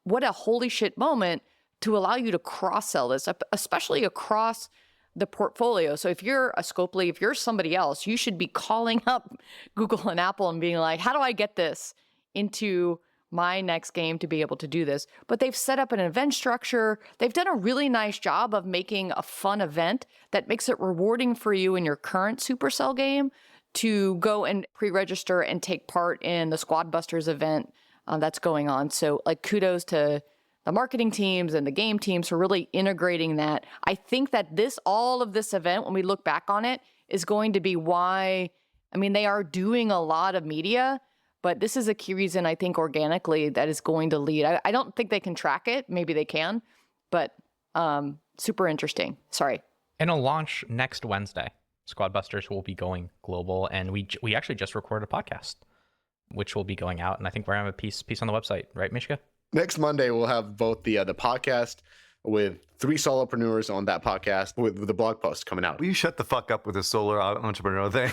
What a holy shit moment to allow you to cross-sell this, especially across the portfolio. So if you're a Scopely, if you're somebody else, you should be calling up Google and Apple and being like, how do I get this into my next game to be able to do this? But they've set up an event structure. They've done a really nice job of making a fun event that makes it rewarding for you in your current Supercell game to go and pre-register and take part in the Squad Busters event that's going on. So like kudos to the marketing teams and the game teams for really integrating that. I think that all of this event, when we look back on it, is going to be why, I mean, they are doing a lot of media, but this is a key reason, I think, organically, that is going to lead. I don't think they can track it. Maybe they can, but super interesting. Sorry. And it'll launch next Wednesday. Squad Busters will be going global, and we actually just recorded a podcast, which will be going out, and I think we're having a piece on the website, right, Mishka? Next Monday, we'll have both the podcast with 3 solopreneurs on that podcast with the blog post coming out. Will you shut the fuck up with the solar entrepreneur thing?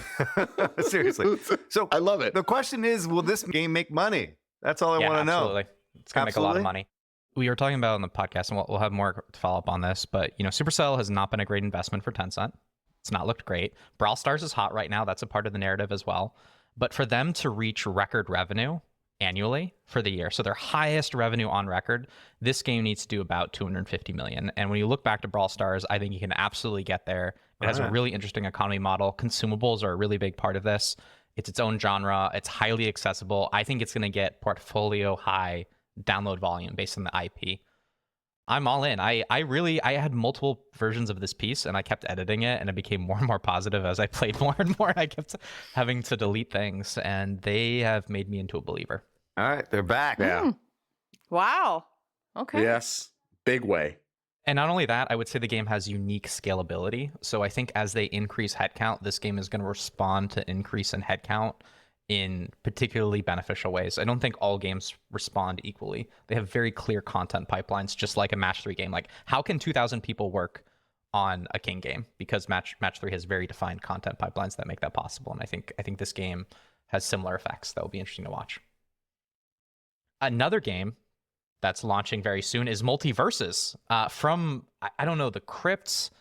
Seriously. So I love it. The question is, will this game make money? That's all I want to know. Absolutely. It's going to make a lot of money. We were talking about on the podcast, and we'll have more to follow up on this, but Supercell has not been a great investment for Tencent. It's not looked great. Brawl Stars is hot right now. That's a part of the narrative as well. But for them to reach record revenue annually for the year, so their highest revenue on record, this game needs to do about 250 million. And when you look back to Brawl Stars, I think you can absolutely get there. It has a really interesting economy model. Consumables are a really big part of this. It's its own genre. It's highly accessible. I think it's going to get portfolio high download volume based on the IP. I'm all in. I had multiple versions of this piece, and I kept editing it, and it became more and more positive as I played more and more. I kept having to delete things, and they have made me into a believer. All right, they're back. Yeah. Wow. Okay. Yes. Big way. And not only that, I would say the game has unique scalability. So I think as they increase headcount, this game is going to respond to increase in headcount in particularly beneficial ways. I don't think all games respond equally. They have very clear content pipelines, just like a match 3 game. Like, how can 2,000 people work on a King game? Because match 3 has very defined content pipelines that make that possible. And I think this game has similar effects that will be interesting to watch. Another game that's launching very soon is Multiverses from, I don't know, the Crypts,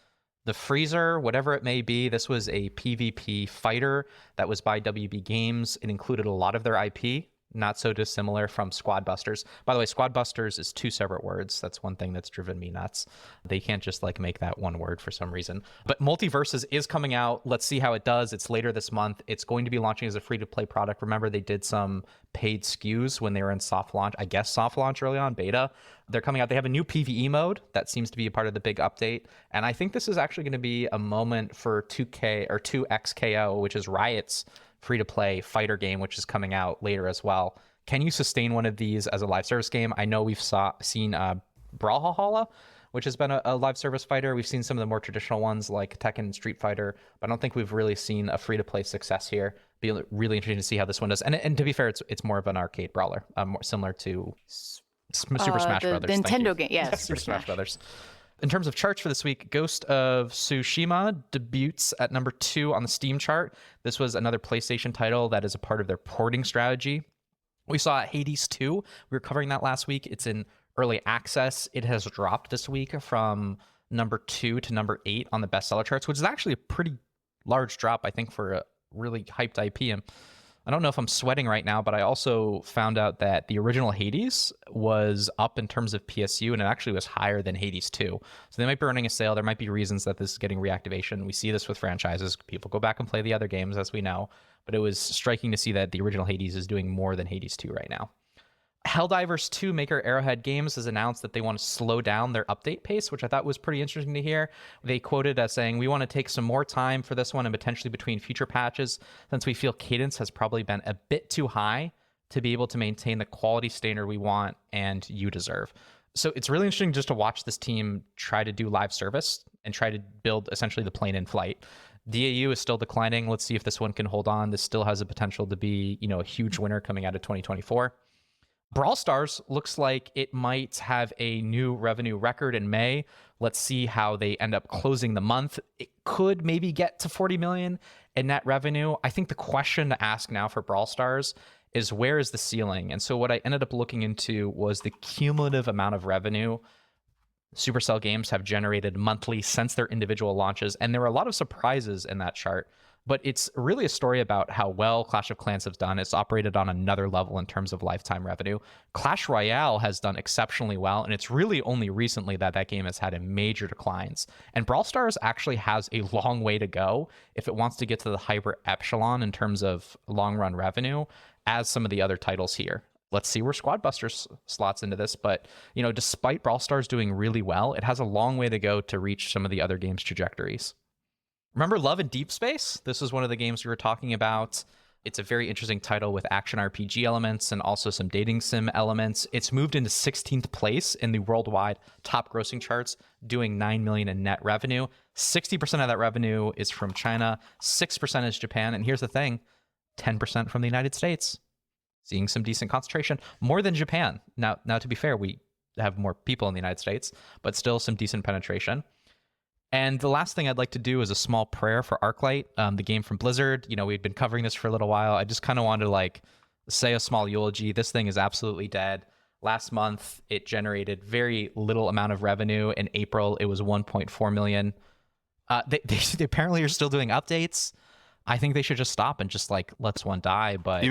the Freezer, whatever it may be. This was a PvP fighter that was by WB Games. It included a lot of their IP, not so dissimilar from Squad Busters. By the way, Squad Busters is 2 separate words. That's one thing that's driven me nuts. They can't just like make that one word for some reason. But Multiverses is coming out. Let's see how it does. It's later this month. It's going to be launching as a free-to-play product. Remember, they did some paid SKUs when they were in soft launch, I guess soft launch early on, beta. They're coming out. They have a new PvE mode that seems to be a part of the big update. And I think this is actually going to be a moment for 2K or 2XKO, which is Riot's free-to-play fighter game, which is coming out later as well. Can you sustain one of these as a live service game? I know we've seen Brawlhalla, which has been a live service fighter. We've seen some of the more traditional ones like Tekken and Street Fighter, but I don't think we've really seen a free-to-play success here. Be really interesting to see how this one does. And to be fair, it's more of an arcade brawler, more similar to Super Smash Brothers. The Nintendo game, yes. Super Smash Brothers. In terms of charts for this week, Ghost of Tsushima debuts at number 2 on the Steam chart. This was another PlayStation title that is a part of their porting strategy. We saw Hades 2. We were covering that last week. It's in early access. It has dropped this week from number 2 to number 8 on the bestseller charts, which is actually a pretty large drop, I think, for a really hyped IP. And I don't know if I'm sweating right now, but I also found out that the original Hades was up in terms of PSU, and it actually was higher than Hades 2. So they might be running a sale. There might be reasons that this is getting reactivation. We see this with franchises. People go back and play the other games, as we know. But it was striking to see that the original Hades is doing more than Hades 2 right now. Helldivers 2 maker Arrowhead Games has announced that they want to slow down their update pace, which I thought was pretty interesting to hear. They quoted as saying, "We want to take some more time for this one and potentially between future patches, since we feel cadence has probably been a bit too high to be able to maintain the quality standard we want and you deserve." So it's really interesting just to watch this team try to do live service and try to build essentially the plane in flight. DAU is still declining. Let's see if this one can hold on. This still has a potential to be, a huge winner coming out of 2024. Brawl Stars looks like it might have a new revenue record in May. Let's see how they end up closing the month. It could maybe get to 40 million in net revenue. I think the question to ask now for Brawl Stars is, where is the ceiling? And so what I ended up looking into was the cumulative amount of revenue Supercell games have generated monthly since their individual launches. And there were a lot of surprises in that chart. But it's really a story about how well Clash of Clans has done. It's operated on another level in terms of lifetime revenue. Clash Royale has done exceptionally well, and it's really only recently that that game has had a major declines. And Brawl Stars actually has a long way to go if it wants to get to the hyper echelon in terms of long-run revenue as some of the other titles here. Let's see where Squad Busters slots into this. But, despite Brawl Stars doing really well, it has a long way to go to reach some of the other games' trajectories. Remember Love in Deep Space? This was one of the games we were talking about. It's a very interesting title with action RPG elements and also some dating sim elements. It's moved into 16th place in the worldwide top grossing charts, doing 9 million in net revenue. 60% of that revenue is from China, 6% is Japan, and here's the thing, 10% from the United States. Seeing some decent concentration, more than Japan. Now to be fair, we have more people in the United States, but still some decent penetration. And the last thing I'd like to do is a small prayer for Arclight, the game from Blizzard. We've been covering this for a little while. I just kind of wanted to say a small eulogy. This thing is absolutely dead. Last month, it generated very little amount of revenue. In April, it was 1.4 million. They apparently are still doing updates. I think they should just stop and just let one die. But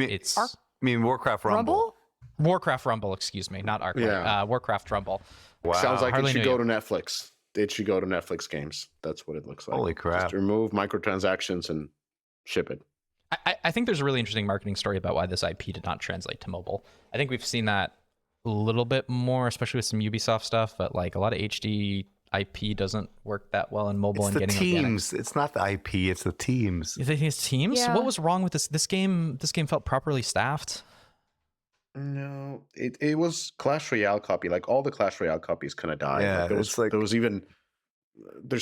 Warcraft Rumble? Warcraft Rumble, excuse me, not Arclight. Yeah. Warcraft Rumble. Wow. Sounds like Hardly it should go to Netflix. It should go to Netflix games. That's what it looks like. Holy crap. Just remove microtransactions and ship it. I think there's a really interesting marketing story about why this IP did not translate to mobile. I think we've seen that a little bit more, especially with some Ubisoft stuff, but a lot of HD IP doesn't work that well in mobile. It's and the getting teams. It's not the IP, it's the teams. You think it's teams? Yeah. What was wrong with this game? This game felt properly staffed. No, it was Clash Royale copy. All the Clash Royale copies kind of died. Yeah, there's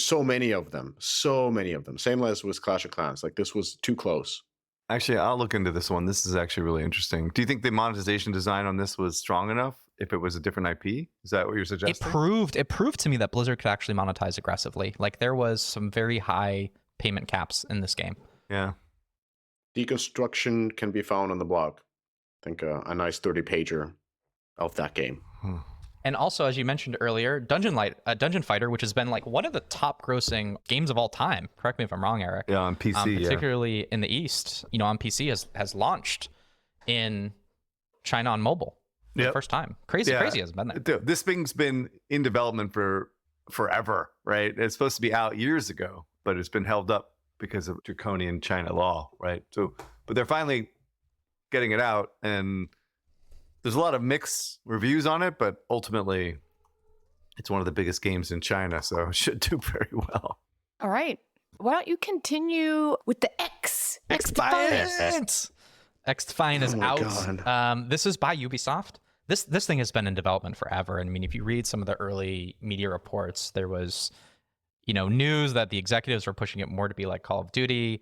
so many of them. Same as with Clash of Clans. This was too close. Actually, I'll look into this one. This is actually really interesting. Do you think the monetization design on this was strong enough if it was a different IP? Is that what you're suggesting? It proved to me that Blizzard could actually monetize aggressively. Like, there was some very high payment caps in this game. Yeah. Deconstruction can be found on the blog. I think a nice 30-pager of that game. And also, as you mentioned earlier, Dungeon Fighter, which has been like one of the top grossing games of all time. Correct me if I'm wrong, Eric. Yeah, on PC, particularly in the East, on PC has launched in China on mobile for the first time. Crazy hasn't been there. Dude, this thing's been in development for forever, right? It's supposed to be out years ago, but it's been held up because of draconian China law, right? So, but they're finally getting it out, and there's a lot of mixed reviews on it, but ultimately it's one of the biggest games in China, so it should do very well. All right. Why don't you continue with the xDefiant? xDefiant is out. This is by Ubisoft. This thing has been in development forever. And I mean, if you read some of the early media reports, there was, news that the executives were pushing it more to be like Call of Duty.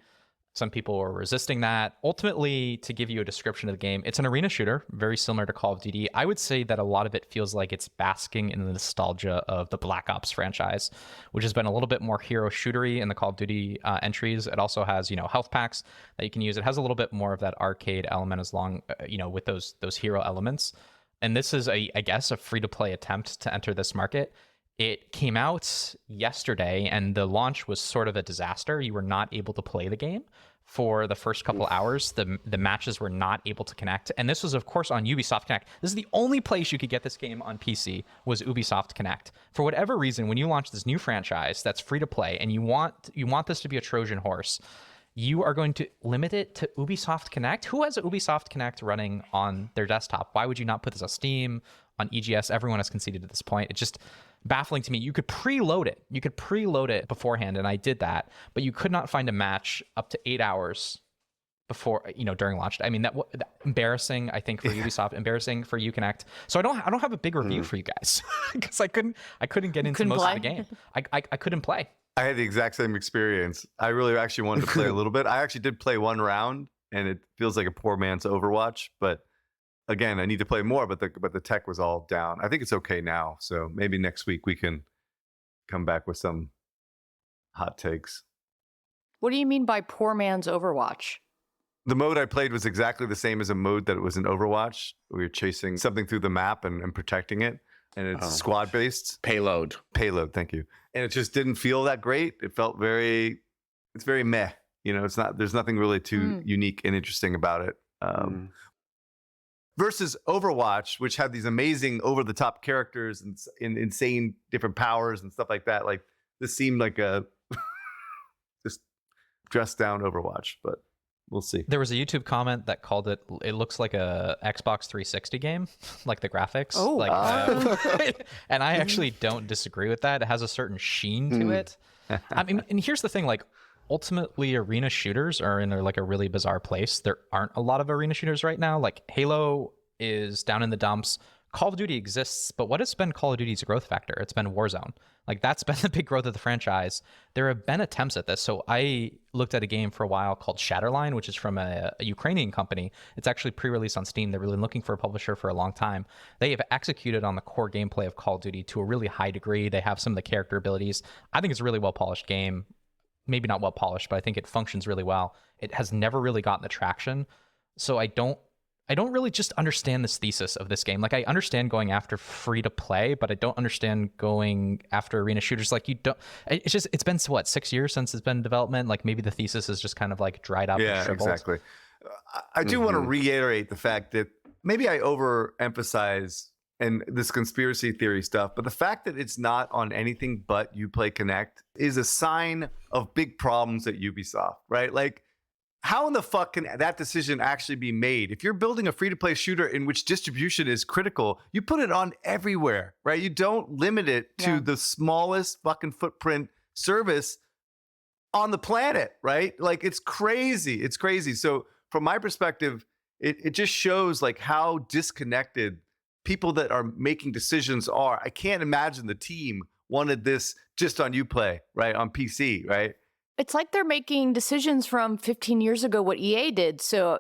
Some people were resisting that. Ultimately, to give you a description of the game, it's an arena shooter, very similar to Call of Duty. I would say that a lot of it feels like it's basking in the nostalgia of the Black Ops franchise, which has been a little bit more hero shootery in the Call of Duty entries. It also has, health packs that you can use. It has a little bit more of that arcade element as long, with those hero elements. And this is, I guess, a free-to-play attempt to enter this market. It came out yesterday, and the launch was sort of a disaster. You were not able to play the game for the first couple hours. The matches were not able to connect. And this was, of course, on Ubisoft Connect. This is the only place you could get this game on PC, was Ubisoft Connect. For whatever reason, when you launch this new franchise that's free to play, and you want this to be a Trojan horse, you are going to limit it to Ubisoft Connect. Who has Ubisoft Connect running on their desktop? Why would you not put this on Steam, on EGS? Everyone has conceded at this point. It's just baffling to me. You could preload it. You could preload it beforehand, and I did that, but you could not find a match up to 8 hours before, during launch. I mean, that embarrassing, I think, for Ubisoft, embarrassing for Uconnect. So I don't have a big review for you guys because I couldn't get into most of the game. I couldn't play. I had the exact same experience. I really actually wanted to play a little bit. I actually did play one round, and it feels like a poor man's Overwatch, but again, I need to play more, but the tech was all down. I think it's okay now. So maybe next week we can come back with some hot takes. What do you mean by poor man's Overwatch? The mode I played was exactly the same as a mode that it was in Overwatch. We were chasing something through the map and protecting it. And it's squad based. Payload, thank you. And it just didn't feel that great. It felt it's very meh. There's nothing really too unique and interesting about it. Versus Overwatch, which had these amazing over-the-top characters and insane different powers and stuff like that. Like, this seemed like a just dressed down Overwatch, but we'll see. There was a YouTube comment that called it looks like a Xbox 360 game, like the graphics. And I actually don't disagree with that. It has a certain sheen to it. I mean, and here's the thing, like, ultimately, arena shooters are in a really bizarre place. There aren't a lot of arena shooters right now. Like, Halo is down in the dumps. Call of Duty exists, but what has been Call of Duty's growth factor? It's been Warzone. Like, that's been the big growth of the franchise. There have been attempts at this. So I looked at a game for a while called Shatterline, which is from a Ukrainian company. It's actually pre-released on Steam. They've really been looking for a publisher for a long time. They have executed on the core gameplay of Call of Duty to a really high degree. They have some of the character abilities. I think it's a really well-polished game. Maybe not well polished, but I think it functions really well. It has never really gotten the traction. So I don't really just understand this thesis of this game. Like, I understand going after free to play, but I don't understand going after arena shooters. Like, it's been what, 6 years since it's been in development. Like, maybe the thesis is just kind of like dried up. Yeah, and exactly. I do want to reiterate the fact that maybe I overemphasize and this conspiracy theory stuff, but the fact that it's not on anything but Uplay Connect is a sign of big problems at Ubisoft, right? Like, how in the fuck can that decision actually be made? If you're building a free-to-play shooter in which distribution is critical, you put it on everywhere, right? You don't limit it to the smallest fucking footprint service on the planet, right? Like, it's crazy. It's crazy. So from my perspective, it just shows like how disconnected people that are making decisions are. I can't imagine the team wanted this just on Uplay, right? On PC, right? It's like they're making decisions from 15 years ago, what EA did. So,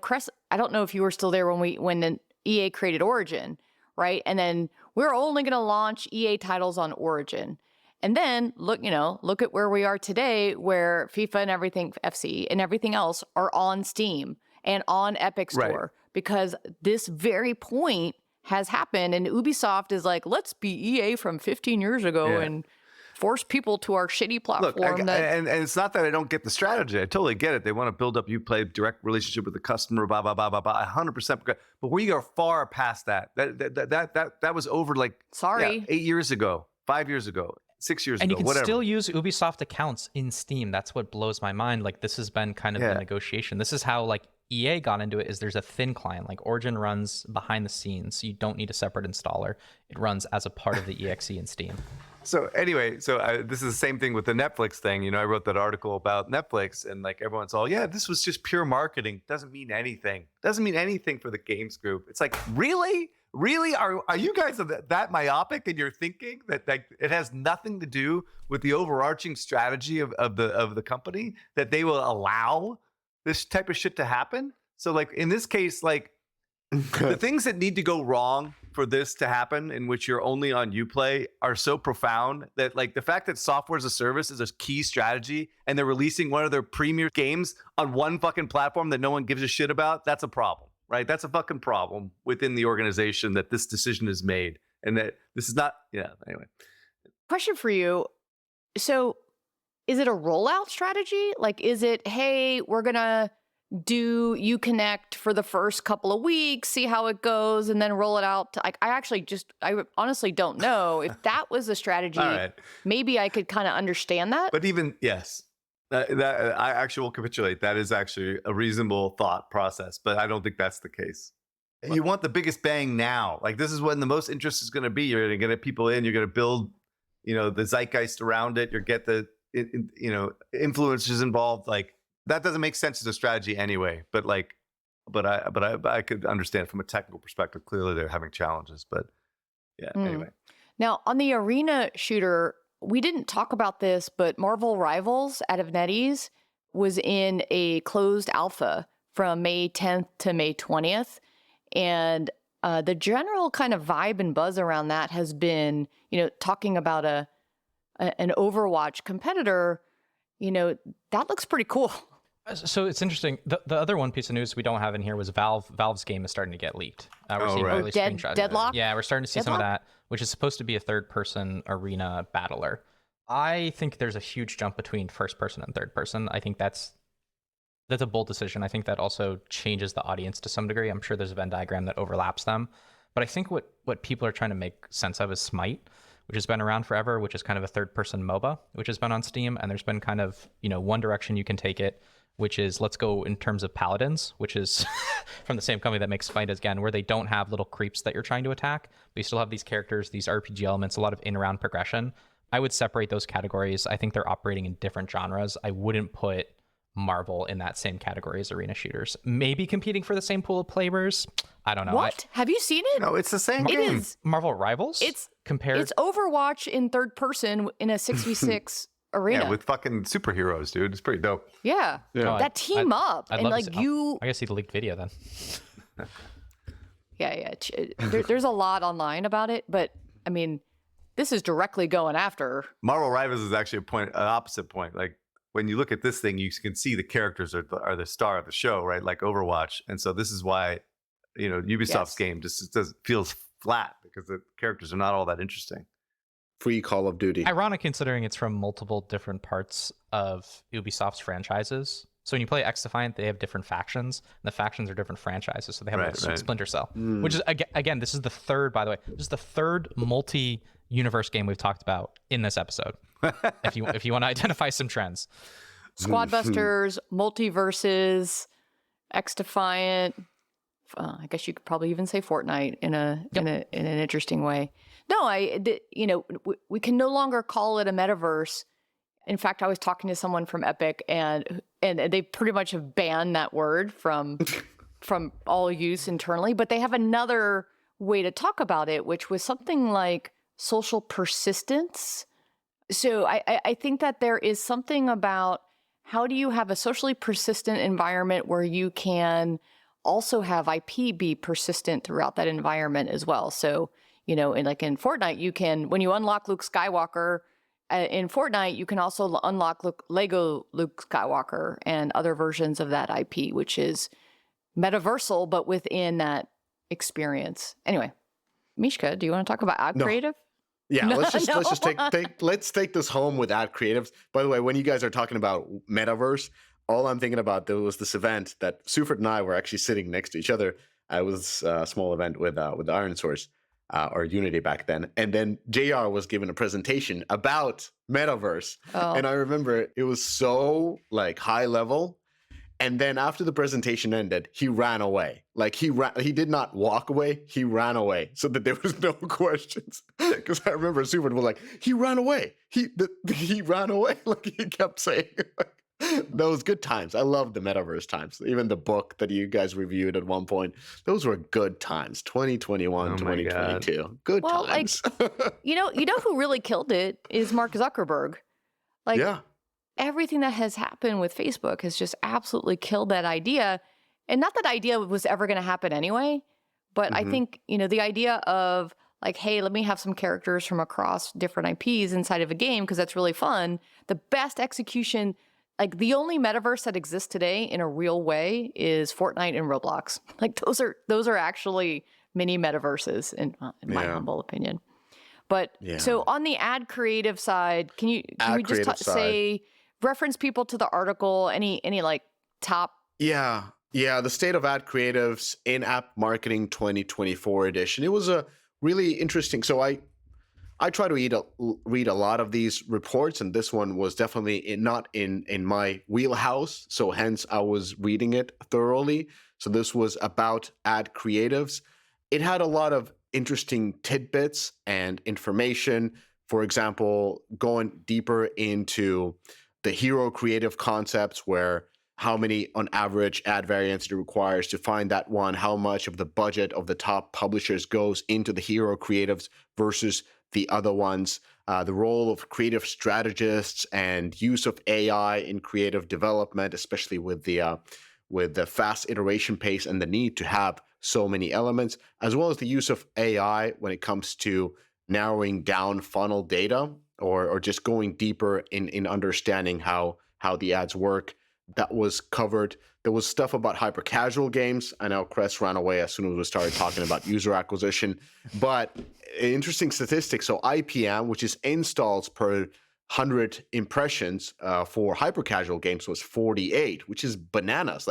Kress, I don't know if you were still there when the EA created Origin, right? And then we're only going to launch EA titles on Origin. And then look at where we are today, where FIFA and everything, FC and everything else are on Steam and on Epic Store, because this very point has happened. And Ubisoft is like, let's be EA from 15 years ago and force people to our shitty platform. Look, and it's not that I don't get the strategy. I totally get it. They want to build up Uplay, direct relationship with the customer, blah, blah, blah, blah, blah, 100%. But we are far past that. That was over 8 years ago, 5 years ago, 6 years ago, and you can whatever. still use Ubisoft accounts in Steam. That's what blows my mind. This has been kind of the negotiation. This is how EA got into it, is there's a thin client. Origin runs behind the scenes, so you don't need a separate installer. It runs as a part of the EXE in Steam. So anyway, this is the same thing with the Netflix thing. I wrote that article about Netflix, and everyone's all, this was just pure marketing. Doesn't mean anything. Doesn't mean anything for the games group. It's really? Are you guys that myopic in your thinking that it has nothing to do with the overarching strategy of the company, that they will allow this type of shit to happen? So in this case, the things that need to go wrong for this to happen, in which you're only on Uplay, are so profound that the fact that software as a service is a key strategy, and they're releasing one of their premier games on one fucking platform that no one gives a shit about, that's a problem, right? That's a fucking problem within the organization, that this decision is made, and that this is not, anyway. Question for you. So is it a rollout strategy? Is it, hey, we're going to do Uconnect for the first couple of weeks, see how it goes, and then roll it out to, I honestly don't know. If that was a strategy, maybe I could kind of understand that. But even, yes, that I actually will capitulate. That is actually a reasonable thought process, but I don't think that's the case. You want the biggest bang now. This is when the most interest is going to be. You're going to get people in, you're going to build, the zeitgeist around it. You get the, influencers involved. That doesn't make sense as a strategy anyway. But I could understand from a technical perspective. Clearly, they're having challenges. But anyway. Now, on the arena shooter, we didn't talk about this, but Marvel Rivals out of NetEase was in a closed alpha from May 10th to May 20th, and the general kind of vibe and buzz around that has been, talking about an Overwatch competitor. That looks pretty cool. So it's interesting. The other one piece of news we don't have in here was Valve's game is starting to get leaked. We're seeing early screenshots. Deadlock? Yeah, we're starting to see some of that, which is supposed to be a third-person arena battler. I think there's a huge jump between first-person and third-person. I think that's a bold decision. I think that also changes the audience to some degree. I'm sure there's a Venn diagram that overlaps them. But I think what people are trying to make sense of is Smite, which has been around forever, which is kind of a third-person MOBA, which has been on Steam. And there's been kind of, one direction you can take it, which is let's go in terms of Paladins, which is from the same company that makes Smite again, where they don't have little creeps that you're trying to attack, but you still have these characters, these RPG elements, a lot of in-round progression. I would separate those categories. I think they're operating in different genres. I wouldn't put Marvel in that same category as arena shooters. Maybe competing for the same pool of players. I don't know. What? Have you seen it? No, it's the same game. It is. Marvel Rivals? It's Overwatch in third person in a 6v6 arena. Yeah, with fucking superheroes, dude. It's pretty dope. Yeah. No, that team up. I'd and love to you... I gotta see the leaked video then. Yeah. There's a lot online about it, but I mean, this is directly going after. Marvel Rivals is actually an opposite point. When you look at this thing, you can see the characters are the star of the show, right? Like Overwatch. And so this is why, Ubisoft's game just feels flat, because the characters are not all that interesting. Free Call of Duty. Ironic considering it's from multiple different parts of Ubisoft's franchises. So when you play XDefiant, they have different factions, and the factions are different franchises. So they have Splinter Cell, which is, again, this is the third, by the way, this is the third multi-universe game we've talked about in this episode. if you want to identify some trends. Squadbusters, Multiverses, XDefiant. I guess you could probably even say Fortnite in an interesting way. No, we can no longer call it a metaverse. In fact, I was talking to someone from Epic, and they pretty much have banned that word from all use internally. But they have another way to talk about it, which was something like social persistence. So I think that there is something about how do you have a socially persistent environment where you can also have IP be persistent throughout that environment as well. So, in Fortnite, you can, when you unlock Luke Skywalker in Fortnite, you can also unlock Lego Luke Skywalker and other versions of that IP, which is metaversal, but within that experience. Anyway, Mishka, do you want to talk about ad creative? Yeah, let's just take this home with ad creatives. By the way, when you guys are talking about metaverse, all I'm thinking about there was this event that Sufert and I were actually sitting next to each other. It was a small event with Iron Source or Unity back then, and then JR was given a presentation about metaverse, and I remember it was so high level. And then after the presentation ended, he ran away. He did not walk away. He ran away so that there was no questions. Because I remember Super was like, he ran away. He ran away. He kept saying. Those good times. I love the metaverse times. Even the book that you guys reviewed at one point. Those were good times. 2021, 2022. Good times. You know who really killed it is Mark Zuckerberg. Yeah. Everything that has happened with Facebook has just absolutely killed that idea. And not that idea was ever going to happen anyway, but I think, the idea of hey, let me have some characters from across different IPs inside of a game because that's really fun. The best execution, the only metaverse that exists today in a real way is Fortnite and Roblox. Those are actually mini metaverses in my humble opinion. But so on the ad creative side, can we just say, reference people to the article, any top? Yeah. The State of Ad Creatives in-app marketing 2024 edition. It was a really interesting. So I try to read a lot of these reports, and this one was definitely not in my wheelhouse. So hence I was reading it thoroughly. So this was about ad creatives. It had a lot of interesting tidbits and information. For example, going deeper into the hero creative concepts, where how many on average ad variants it requires to find that one, how much of the budget of the top publishers goes into the hero creatives versus the other ones, the role of creative strategists and use of AI in creative development, especially with the fast iteration pace and the need to have so many elements, as well as the use of AI when it comes to narrowing down funnel data or just going deeper in understanding how the ads work. That was covered. There was stuff about hyper casual games. I know Kress ran away as soon as we started talking about user acquisition, but interesting statistics. So IPM, which is installs per 100 impressions for hyper casual games, was 48, which is bananas.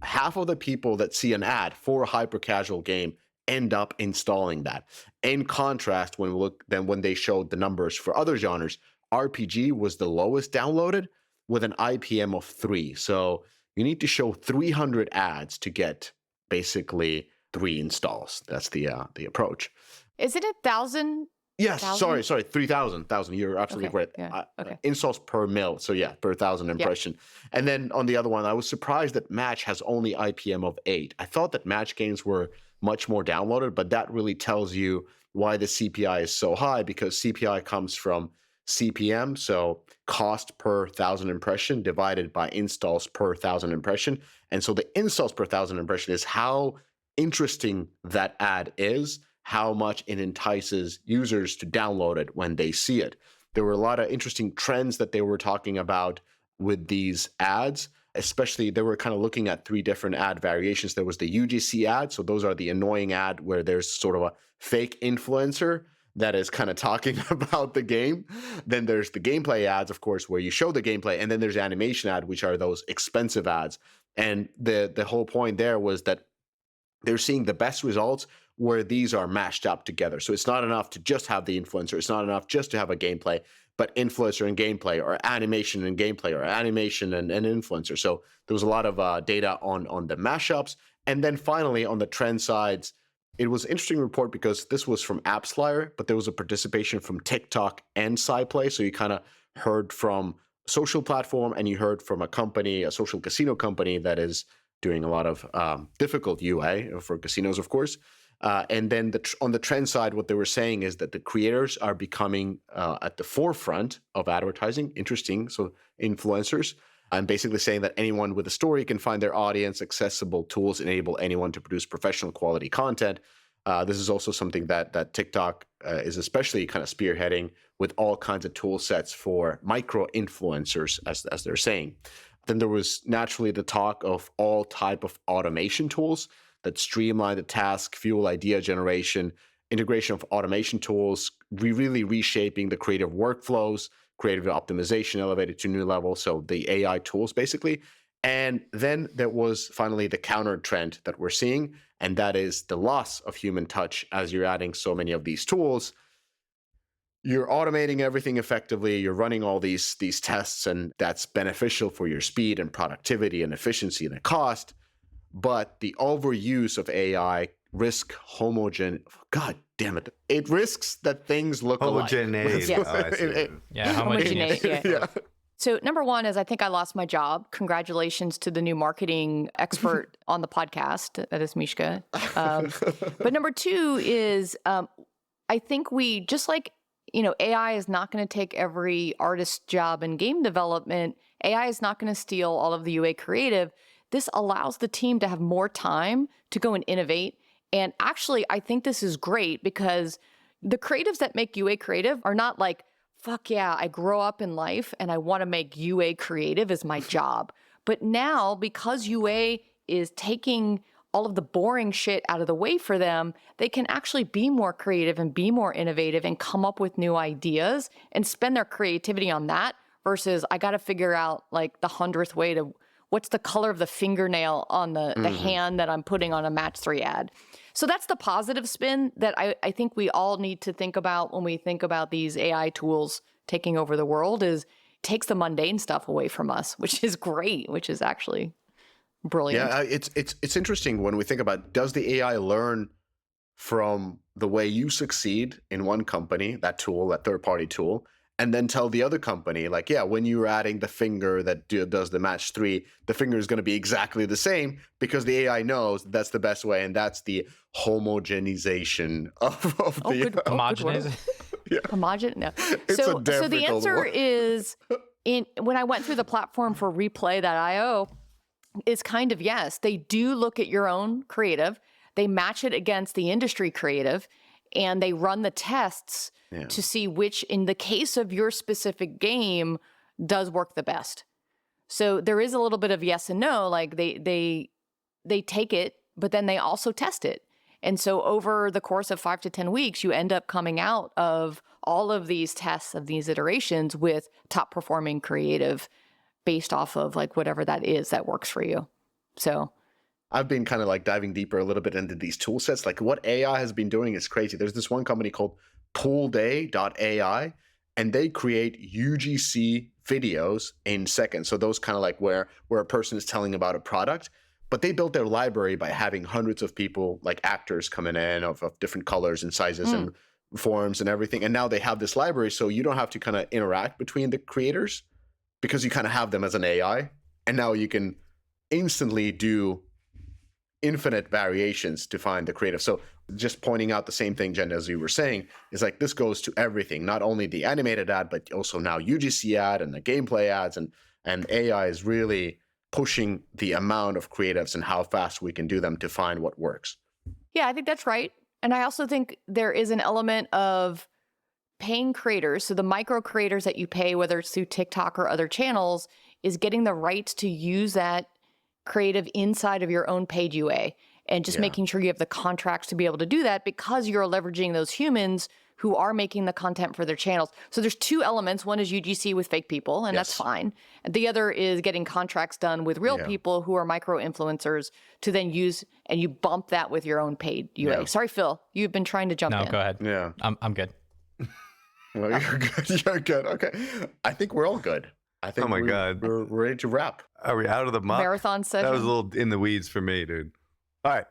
Half of the people that see an ad for a hyper casual game end up installing that. In contrast, when they showed the numbers for other genres, RPG was the lowest downloaded with an IPM of 3. So you need to show 300 ads to get basically 3 installs. That's the approach. Is it 1,000? Yes, 1,000? sorry, 3,000. You're absolutely right. Yeah. Installs per mil. So per 1,000 impression. Yeah. And then on the other one, I was surprised that Match has only IPM of 8. I thought that Match games were much more downloaded, but that really tells you why the CPI is so high, because CPI comes from CPM, so cost per 1,000 impression divided by installs per 1,000 impression. And so the installs per 1,000 impression is how interesting that ad is, how much it entices users to download it when they see it. There were a lot of interesting trends that they were talking about with these ads. Especially, they were kind of looking at 3 different ad variations. There was the UGC ad. So those are the annoying ad where there's sort of a fake influencer that is kind of talking about the game. Then there's the gameplay ads, of course, where you show the gameplay. And then there's animation ad, which are those expensive ads. And the whole point there was that they're seeing the best results where these are mashed up together. So it's not enough to just have the influencer. It's not enough just to have a gameplay, but influencer and gameplay, or animation and gameplay, or animation and influencer. So there was a lot of data on the mashups. And then finally, on the trend sides, it was an interesting report because this was from Appsflyer, but there was a participation from TikTok and SciPlay. So you kind of heard from a social platform, and you heard from a company, a social casino company that is doing a lot of difficult UA for casinos, of course. And then on the trend side, what they were saying is that the creators are becoming at the forefront of advertising. Interesting. So influencers. I'm basically saying that anyone with a story can find their audience. Accessible tools enable anyone to produce professional quality content. This is also something that TikTok is especially kind of spearheading with all kinds of tool sets for micro influencers, as they're saying. Then there was naturally the talk of all type of automation tools that streamline the task, fuel idea generation, integration of automation tools, really reshaping the creative workflows, creative optimization elevated to new levels. So the AI tools, basically. And then there was finally the counter trend that we're seeing, and that is the loss of human touch as you're adding so many of these tools. You're automating everything effectively. You're running all these tests, and that's beneficial for your speed and productivity and efficiency and the cost. But the overuse of AI risk God damn it! It risks that things look homogeneity. Homogeneity. Yeah. So number one is I think I lost my job. Congratulations to the new marketing expert on the podcast. That is Mishka. But number two is I think we, just like, AI is not going to take every artist's job in game development. AI is not going to steal all of the UA creative. This allows the team to have more time to go and innovate. And actually, I think this is great because the creatives that make UA creative are not like, fuck yeah, I grow up in life and I want to make UA creative as my job. But now, because UA is taking all of the boring shit out of the way for them, they can actually be more creative and be more innovative and come up with new ideas and spend their creativity on that versus I got to figure out like the 100th way to, what's the color of the fingernail on the hand that I'm putting on a match 3 ad. So that's the positive spin that I think we all need to think about when we think about these AI tools taking over the world, is takes the mundane stuff away from us, which is great, which is actually brilliant. Yeah, it's interesting when we think about, does the AI learn from the way you succeed in one company, that tool, that third-party tool, and then tell the other company, like, yeah, when you're adding the finger that does the match 3, the finger is going to be exactly the same because the AI knows that's the best way, and that's the homogenization of the homogenization. Yeah. No. So the answer is, when I went through the platform for replay.io, is kind of yes. They do look at your own creative, they match it against the industry creative, and they run the tests to see which, in the case of your specific game, does work the best. So there is a little bit of yes and no. Like they take it, but then they also test it. And so over the course of 5 to 10 weeks, you end up coming out of all of these tests, of these iterations, with top performing creative based off of like whatever that is that works for you. So I've been kind of like diving deeper a little bit into these tool sets. Like what AI has been doing is crazy. There's this one company called poolday.ai, and they create UGC videos in seconds. So those kind of like where a person is telling about a product, but they built their library by having hundreds of people, like actors coming in of different colors and sizes and forms and everything. And now they have this library, so you don't have to kind of interact between the creators because you kind of have them as an AI. And now you can instantly do infinite variations to find the creative. So just pointing out the same thing, Jen, as you were saying, is like this goes to everything, not only the animated ad, but also now UGC ad and the gameplay ads, and AI is really pushing the amount of creatives and how fast we can do them to find what works. Yeah, I think that's right. And I also think there is an element of paying creators. So the micro creators that you pay, whether it's through TikTok or other channels, is getting the rights to use that creative inside of your own paid UA, and just making sure you have the contracts to be able to do that because you're leveraging those humans who are making the content for their channels. So there's two elements. One is UGC with fake people, and that's fine. And the other is getting contracts done with real people who are micro influencers to then use, and you bump that with your own paid UA. Yeah. Sorry, Phil, you've been trying to jump in. No, go ahead. Yeah. I'm good. Well, you're good. You're good. Okay. I think we're all good. I think we're ready to wrap. Are we out of the muck? Marathon session? That was a little in the weeds for me, dude. All right.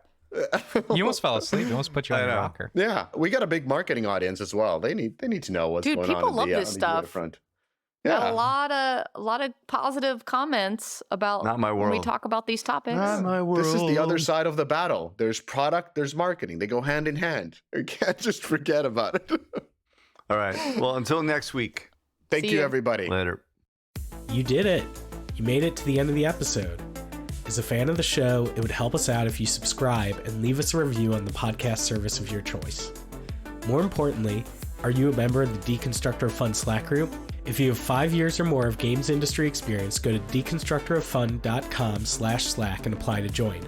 You almost fell asleep. You almost put you on your rocker. Yeah, we got a big marketing audience as well. They need to know what's going on. Dude, people love this stuff. Front. Got a lot of positive comments about Not my world. when we talk about these topics. Not my world. This is the other side of the battle. There's product, there's marketing. They go hand in hand. You can't just forget about it. All right. Well, until next week. Thank you, everybody. Later. You did it. You made it to the end of the episode. As a fan of the show, it would help us out if you subscribe and leave us a review on the podcast service of your choice. More importantly, are you a member of the Deconstructor of Fun Slack group? If you have 5 years or more of games industry experience, go to deconstructoroffun.com/Slack and apply to join.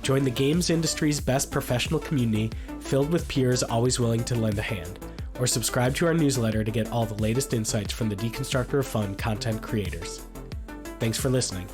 Join the games industry's best professional community filled with peers always willing to lend a hand. Or subscribe to our newsletter to get all the latest insights from the Deconstructor of Fun content creators. Thanks for listening.